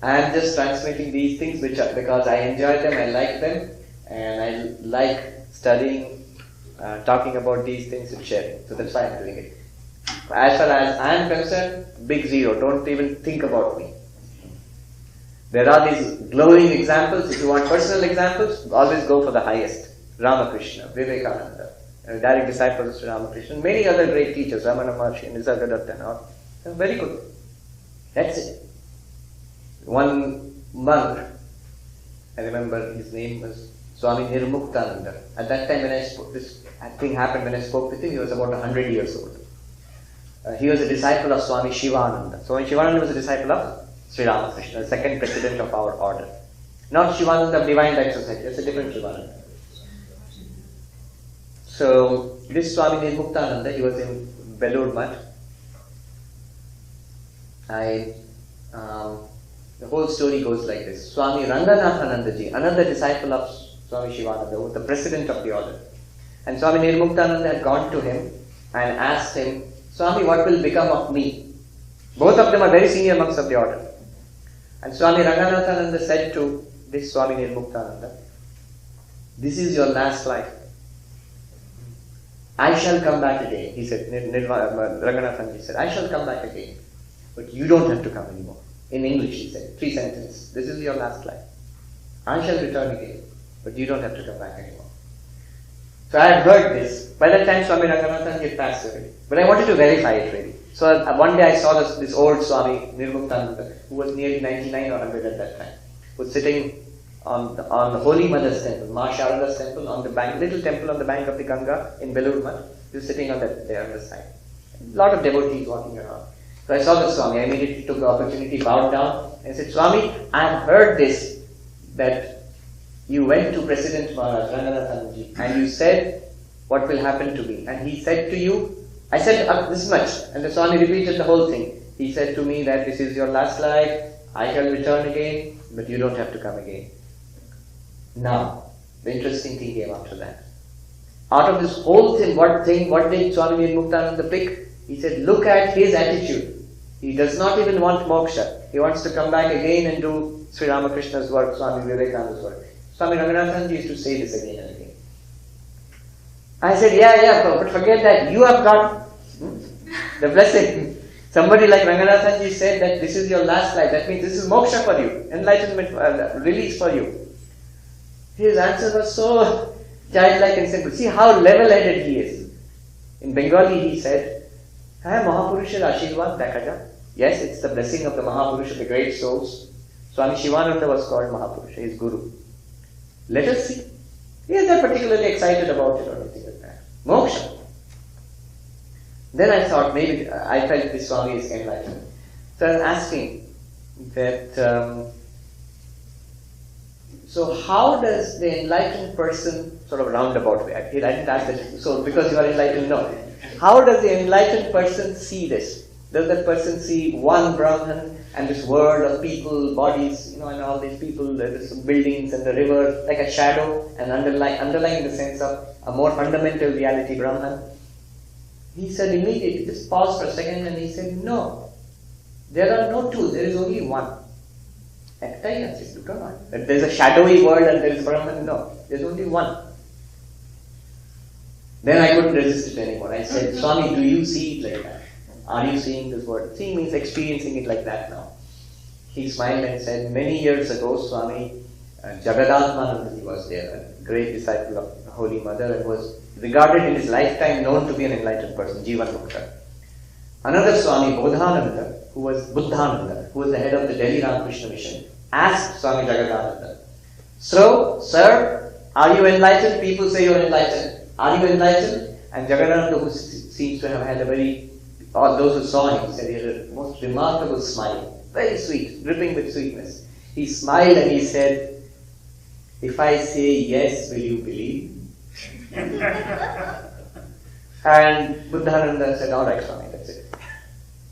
I am just transmitting these things because I enjoy them, I like them, and I like studying, talking about these things and sharing. So that's why I'm doing it. As far as I am concerned, big zero. Don't even think about me. There are these glowing examples. If you want personal examples, always go for the highest. Ramakrishna, Vivekananda, direct disciples of Sri Ramakrishna, many other great teachers, Ramana Maharshi, Nisargadatta and all. They're very good. That's it. One monk, I remember his name was Swami Nirmuktananda. At that time when I spoke, this thing happened when I spoke with him, he was about 100 years old. He was a disciple of Swami Shivananda. Swami Shivananda was a disciple of Sri Ramakrishna, the second president of our order. Not Shivananda of Divine Life Society, that's a different Shivananda. So, this Swami Nirmuktananda, he was in Belur Mutt. The whole story goes like this. Swami Ranganathanandaji, another disciple of Swami Shivananda, was the president of the order. And Swami Nirmuktananda had gone to him and asked him, Swami, what will become of me? Both of them are very senior monks of the order. And Swami Ranganathananda said to this Swami Nirmuktananda, this is your last life. I shall come back again. He said, Ranganathananda said, I shall come back again. But you don't have to come anymore. In English, he said, 3 sentences. This is your last life. I shall return again. But you don't have to come back anymore. So I had heard this. By that time, Swami Ranganathan had passed away. But I wanted to verify it really. So one day I saw this old Swami Nirmuktananda, who was nearly 99 or 100 at that time, was sitting on the Holy Mother's temple, Ma Sharada's temple, on the bank, little temple on the bank of the Ganga in Belur Mutt. He was sitting on there on the side. A lot of devotees walking around. So I saw the Swami. I immediately took the opportunity, bowed down, and said, Swami, I have heard this, that you went to President Maharaj, Ranganathanji, and you said, what will happen to me? And he said to you, I said this much, and the Swami repeated the whole thing. He said to me that this is your last life, I shall return again, but you don't have to come again. Now, the interesting thing came after that. Out of this whole thing, what did Swami Nirmuktananda pick? He said, look at his attitude. He does not even want moksha. He wants to come back again and do Sri Ramakrishna's work, Swami Vivekananda's work. Swami Ranganathan used to say this again and again. I said, yeah, but forget that. You have got the blessing. Somebody like Ranganathanji said that this is your last life. That means this is moksha for you, enlightenment, release for you. His answer was so childlike and simple. See how level-headed he is. In Bengali he said, Hai Mahapurusha Ashirvad Dakaja. Yes, it's the blessing of the Mahapurusha, the great souls. Swami Shivananda was called Mahapurusha, his guru. Let us see. He is not particularly excited about it or anything like that. Moksha. Then I thought, maybe I felt this Swami is enlightened. So I was asking that, so how does the enlightened person, sort of roundabout way, I didn't ask that, so because you are enlightened, no. How does the enlightened person see this? Does that person see one Brahman and this world of people, bodies, and all these people, there's buildings and the river, like a shadow, and underlying the sense of a more fundamental reality, Brahman? He said immediately, just paused for a second and he said, no, there are no two, there is only one. There's a shadowy world and there is Brahman, no, there's only one. Then I couldn't resist it anymore. I said, Swami, do you see it like that? Are you seeing this world? Seeing means experiencing it like that now. He smiled and said, many years ago, Swami Jagadatmanandaji was there, a great disciple of the Holy Mother, and was regarded in his lifetime known to be an enlightened person, Jivan Mukta. Another Swami, Bodhananda, who was the head of the Delhi Ramakrishna Mission, asked Swami Jagadananda, so, sir, are you enlightened? People say you're enlightened. Are you enlightened? And Jagadananda, who seems to have had all those who saw him, said he had a most remarkable smile, very sweet, dripping with sweetness. He smiled and he said, if I say yes, will you believe? And Buddhananda said, all right, Swami, that's it.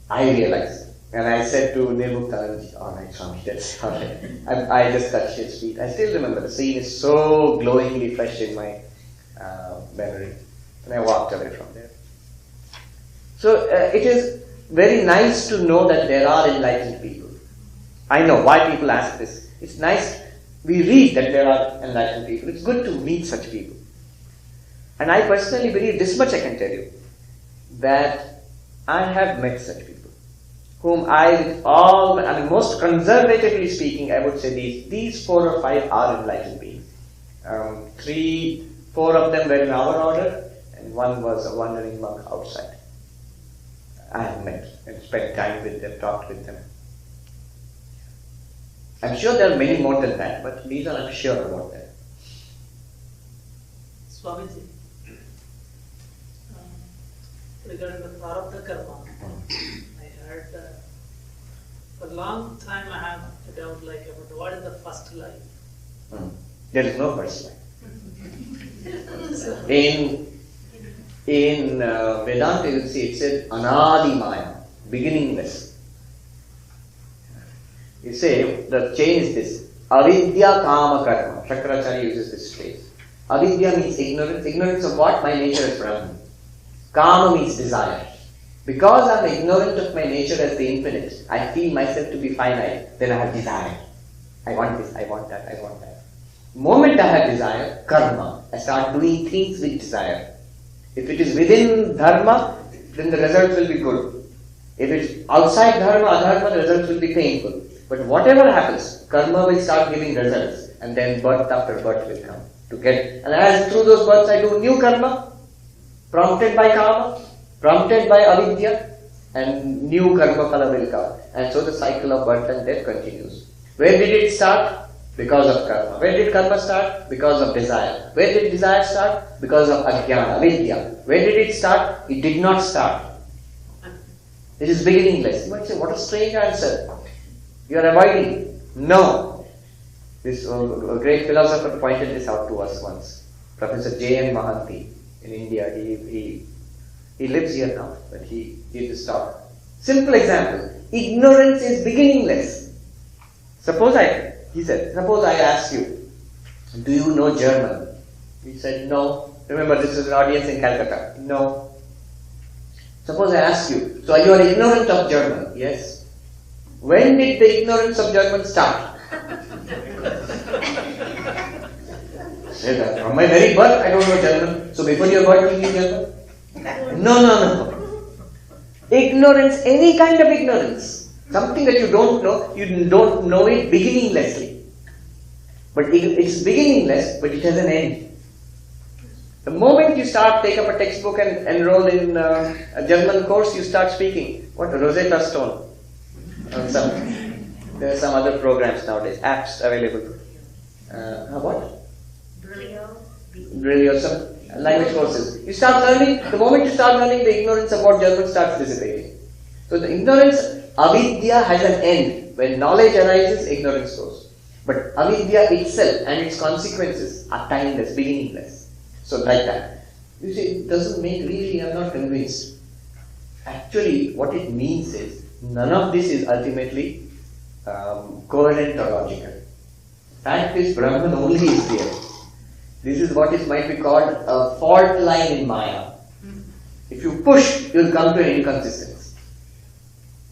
I realized. And I said to Nirmuktananda, all right, Swami, that's all right. I just touched his feet. I still remember the scene is so glowingly fresh in my memory. And I walked away from there. So it is very nice to know that there are enlightened people. I know why people ask this. It's nice. We read that there are enlightened people. It's good to meet such people. And I personally believe this much I can tell you, that I have met such people. whom most conservatively speaking, I would say these 4 or 5 are enlightened beings. 4 of them were in our order, and 1 was a wandering monk outside. I have met and spent time with them, talked with them. I'm sure there are many more than that, but these are I'm sure about that. Swamiji, regarding the prarabdha karma, I heard for a long time I have a doubt about what is the first life. There is no first life. In Vedanta, you see it said Anadi Maya, beginningless. You say the chain is this: Avidya Kama Karma. Shankaracharya uses this phrase. Avidya means ignorance. Ignorance of what? My nature is Brahman. Kama means desire. Because I am ignorant of my nature as the infinite, I feel myself to be finite, then I have desire. I want this, I want that, I want that. The moment I have desire, karma, I start doing things with desire. If it is within dharma, then the results will be good. If it's outside dharma, adharma, the results will be painful. But whatever happens, karma will start giving results, and then birth after birth will come. And as through those births I do new karma, prompted by kama, prompted by avidya, and new karma phala will come. And so the cycle of birth and death continues. Where did it start? Because of karma. Where did karma start? Because of desire. Where did desire start? Because of ajnana, avidya. Where did it start? It did not start. It is beginningless. You might say, what a strange answer. You are avoiding. No. This great philosopher pointed this out to us once. Professor J.N. Mahanti in India. He lives here now, but he gave this talk. Simple example. Ignorance is beginningless. Suppose I ask you, do you know German? You said no. Remember, this is an audience in Calcutta. No. Suppose I ask you, so you are ignorant of German? Yes. When did the ignorance of German start? From my very birth, I don't know German. So before your birth, you knew German? No. Ignorance, any kind of ignorance. Something that you don't know it beginninglessly. But it's beginningless, but it has an end. The moment you take up a textbook and enroll in a German course, you start speaking. What? Rosetta Stone. There are some other programs nowadays, apps available. What? Brilliant, some language courses. You start learning, the moment you start learning, the ignorance about German starts dissipating. So the ignorance, avidya has an end. When knowledge arises, ignorance goes. But avidya itself and its consequences are timeless, beginningless. So like that. You see, it doesn't make really, I'm not convinced. Actually, what it means is, none of this is ultimately coherent or logical. Fact is, Brahman only is there. This is what might be called a fault line in Maya. If you push, you will come to an inconsistency.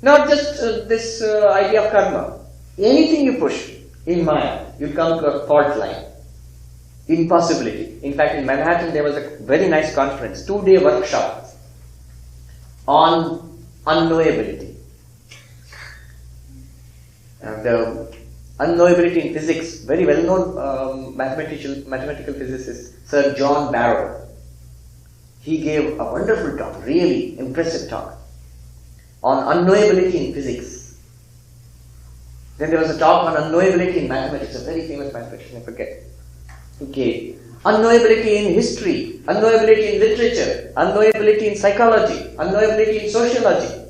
Not just this idea of karma. Anything you push in Maya, you come to a fault line. Impossibility. In fact, in Manhattan there was a very nice conference, 2-day workshop on unknowability. The unknowability in physics, very well known mathematical physicist, Sir John Barrow. He gave a wonderful talk, really impressive talk, on unknowability in physics. Then there was a talk on unknowability in mathematics, a very famous mathematician, I forget. He gave unknowability in history, unknowability in literature, unknowability in psychology, unknowability in sociology.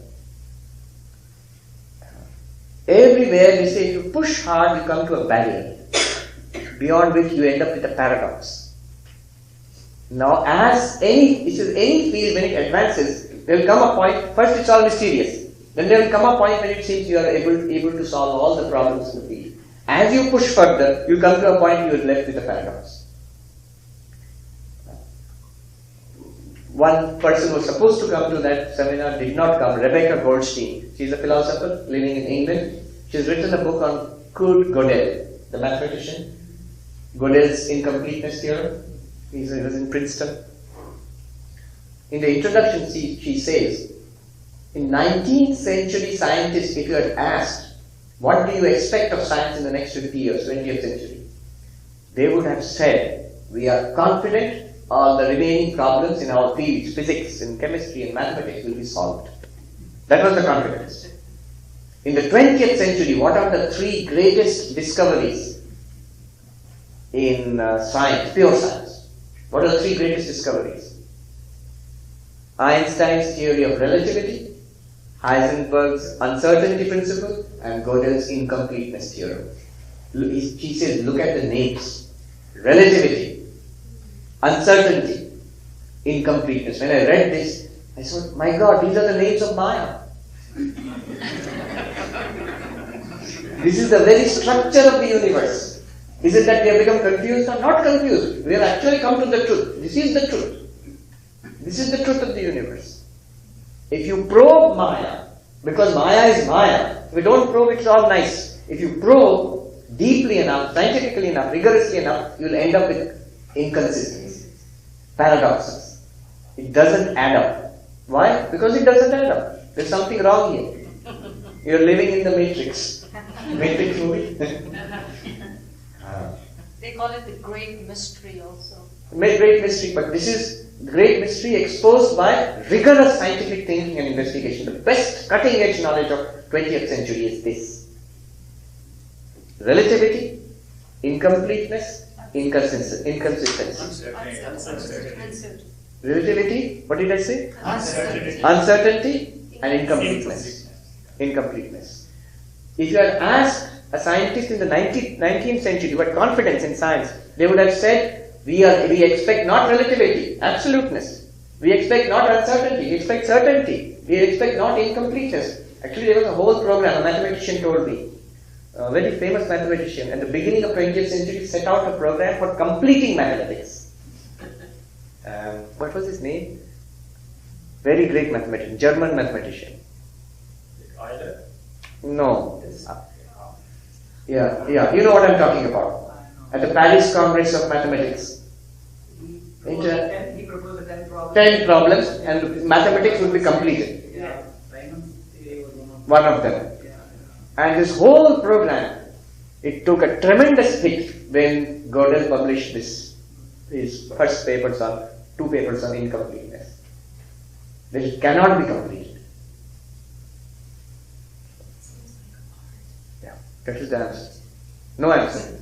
Everywhere they say if you push hard, you come to a barrier, beyond which you end up with a paradox. Now, as any field, when it advances, there will come a point, first it's all mysterious, then there will come a point when it seems you are able to solve all the problems in the field. As you push further, you come to a point you are left with a paradox. One person was supposed to come to that seminar, did not come, Rebecca Goldstein. She is a philosopher living in England. She has written a book on Kurt Gödel, the mathematician. Gödel's incompleteness theorem. He was in Princeton. In the introduction, she says, In 19th century scientists, if you had asked, what do you expect of science in the next 50 years, 20th century? They would have said, we are confident all the remaining problems in our fields, physics and chemistry and mathematics will be solved. That was the confidence. In the 20th century, what are the three greatest discoveries in science, pure science? What are the three greatest discoveries? Einstein's theory of relativity, Heisenberg's uncertainty principle, and Gödel's incompleteness theorem. He says, look at the names. Relativity, uncertainty, incompleteness. When I read this, I thought, my God, these are the names of Maya. This is the very structure of the universe. Is it that we have become confused or not confused? We have actually come to the truth. This is the truth. This is the truth of the universe. If you probe Maya, because Maya is Maya, if you don't probe, it's all nice. If you probe deeply enough, scientifically enough, rigorously enough, you will end up with inconsistencies, paradoxes. It doesn't add up. Why? Because it doesn't add up. There's something wrong here. You're living in the Matrix. Matrix movie. They call it the great mystery also. Great mystery, but this is great mystery exposed by rigorous scientific thinking and investigation. The best cutting edge knowledge of 20th century is this. Relativity, incompleteness, inconsistency. Relativity, what did I say? Uncertainty and incompleteness. If you had asked a scientist in the 19th century who had confidence in science, they would have said, we expect not relativity, absoluteness. We expect not uncertainty, we expect certainty. We expect not incompleteness. Actually, there was a whole program, a mathematician told me, a very famous mathematician, at the beginning of 20th century set out a program for completing mathematics. What was his name? Very great mathematician, German mathematician. Euler? No. Yeah, you know what I'm talking about. At the Paris Congress of Mathematics. He proposed 10 problems. 10 problems and mathematics would be completed. Yeah, Raymond's theory was one of them. And this whole program, it took a tremendous hit when Gödel published his first papers on, 2 papers on incompleteness. That it cannot be completed. Yeah, that is the answer. No answer.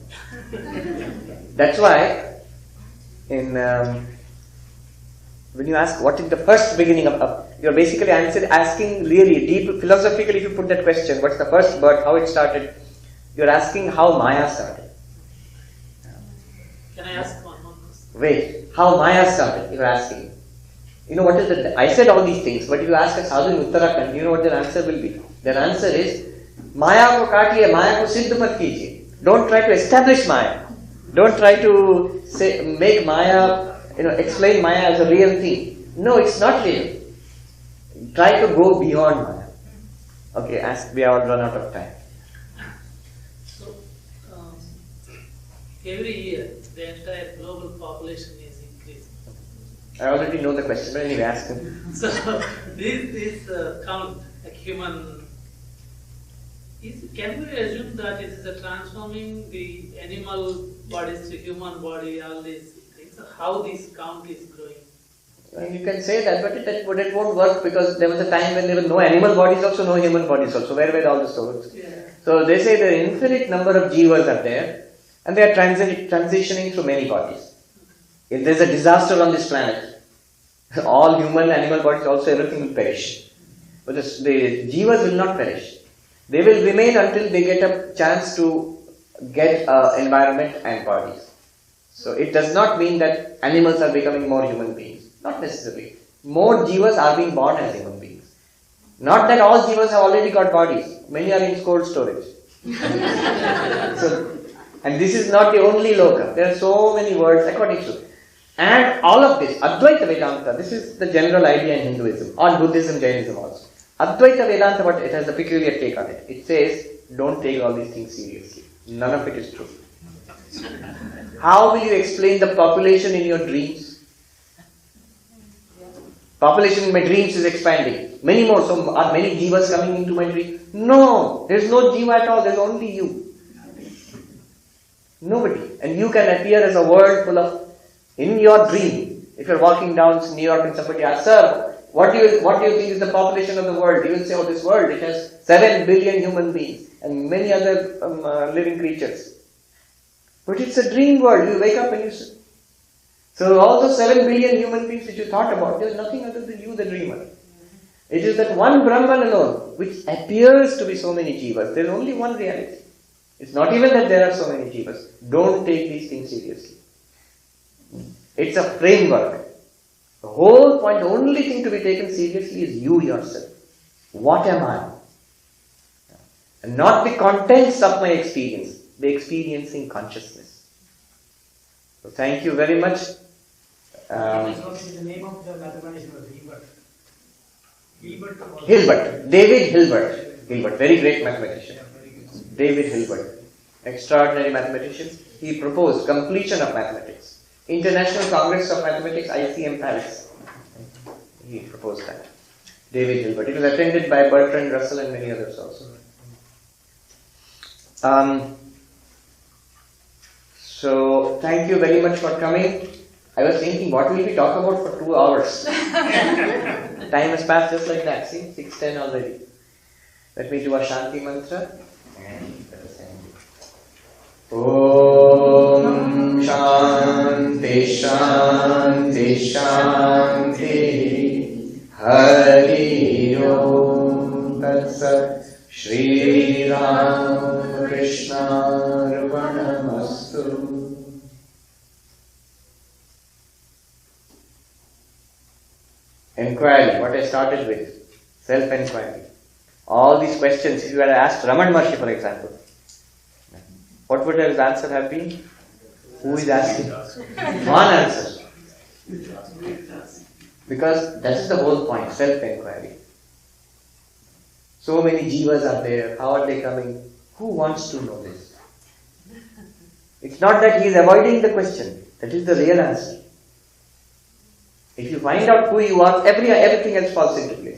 That's why, when you ask what is the first beginning of, you're basically asking really deep, philosophically, if you put that question, what's the first birth, how it started, you're asking how Maya started. Can I ask one more question? Wait, how Maya started, you're asking. You know what is the, I said all these things, but if you ask a sadhu in Uttarakhand, you know what their answer will be. Their answer is, Maya ko kaatiye, Maya ko siddh mat kijiye. Don't try to establish Maya. Don't try to make Maya, explain Maya as a real thing. No, it's not real. Try to go beyond Maya. Okay, we have all run out of time. So, every year, the entire global population is increasing. I already know the question, but anyway, ask him. So, this count, like human, can we assume that it is transforming the animal bodies to human body, all these things? How this count is growing? You can say that, but it won't work because there was a time when there were no animal bodies also, no human bodies also. Where were all the souls? Yeah. So they say the infinite number of jivas are there and they are transitioning through many bodies. If there is a disaster on this planet, all human, animal bodies also, everything will perish. But the jivas will not perish. They will remain until they get a chance to get environment and bodies. So it does not mean that animals are becoming more human beings. Not necessarily. More jivas are being born as human beings. Not that all jivas have already got bodies. Many are in cold storage. And this is not the only loka. There are so many words according to. And all of this, Advaita Vedanta, this is the general idea in Hinduism, or Buddhism, Jainism also. Advaita Vedanta, but it has a peculiar take on it. It says, don't take all these things seriously. None of it is true. How will you explain the population in your dreams? Population in my dreams is expanding. Many more. So are many jivas coming into my dream? No. There is no jiva at all. There is only you. Nobody. And you can appear as a world full of, in your dream. If you're walking down New York and somebody asks, sir, what do you think is the population of the world? You will say, oh, this world, it has 7 billion human beings and many other living creatures. But it's a dream world. You wake up and you see. So all those 7 billion human beings which you thought about, there is nothing other than you, the dreamer. It is that one Brahman alone, which appears to be so many jivas. There is only one reality. It's not even that there are so many jivas. Don't take these things seriously. It's a framework. The whole point, the only thing to be taken seriously is you yourself. What am I? And not the contents of my experience, the experiencing consciousness. So thank you very much. What is the name of the mathematician was Hilbert? Hilbert. David Hilbert. Hilbert, very great mathematician. David Hilbert, extraordinary mathematician. He proposed completion of mathematics. International Congress of Mathematics, ICM Paris. He proposed that. David Hilbert. It was attended by Bertrand Russell and many others also. So, thank you very much for coming. I was thinking, what will we talk about for 2 hours? Time has passed just like that. See, 6:10 already. Let me do a Shanti mantra. Om Shanti Shanti Shanti Hari Om Tat Sat Shri Ram Krishna Arpanamastu. Inquiry, what I started with, self-inquiry. All these questions, if you had asked Raman Maharshi, for example, what would his answer have been? Who is asking? One answer. Because that is the whole point, self-inquiry. So many jivas are there, how are they coming? Who wants to know this? It's not that he is avoiding the question, that is the real answer. If you find out who you are, everything else falls into place.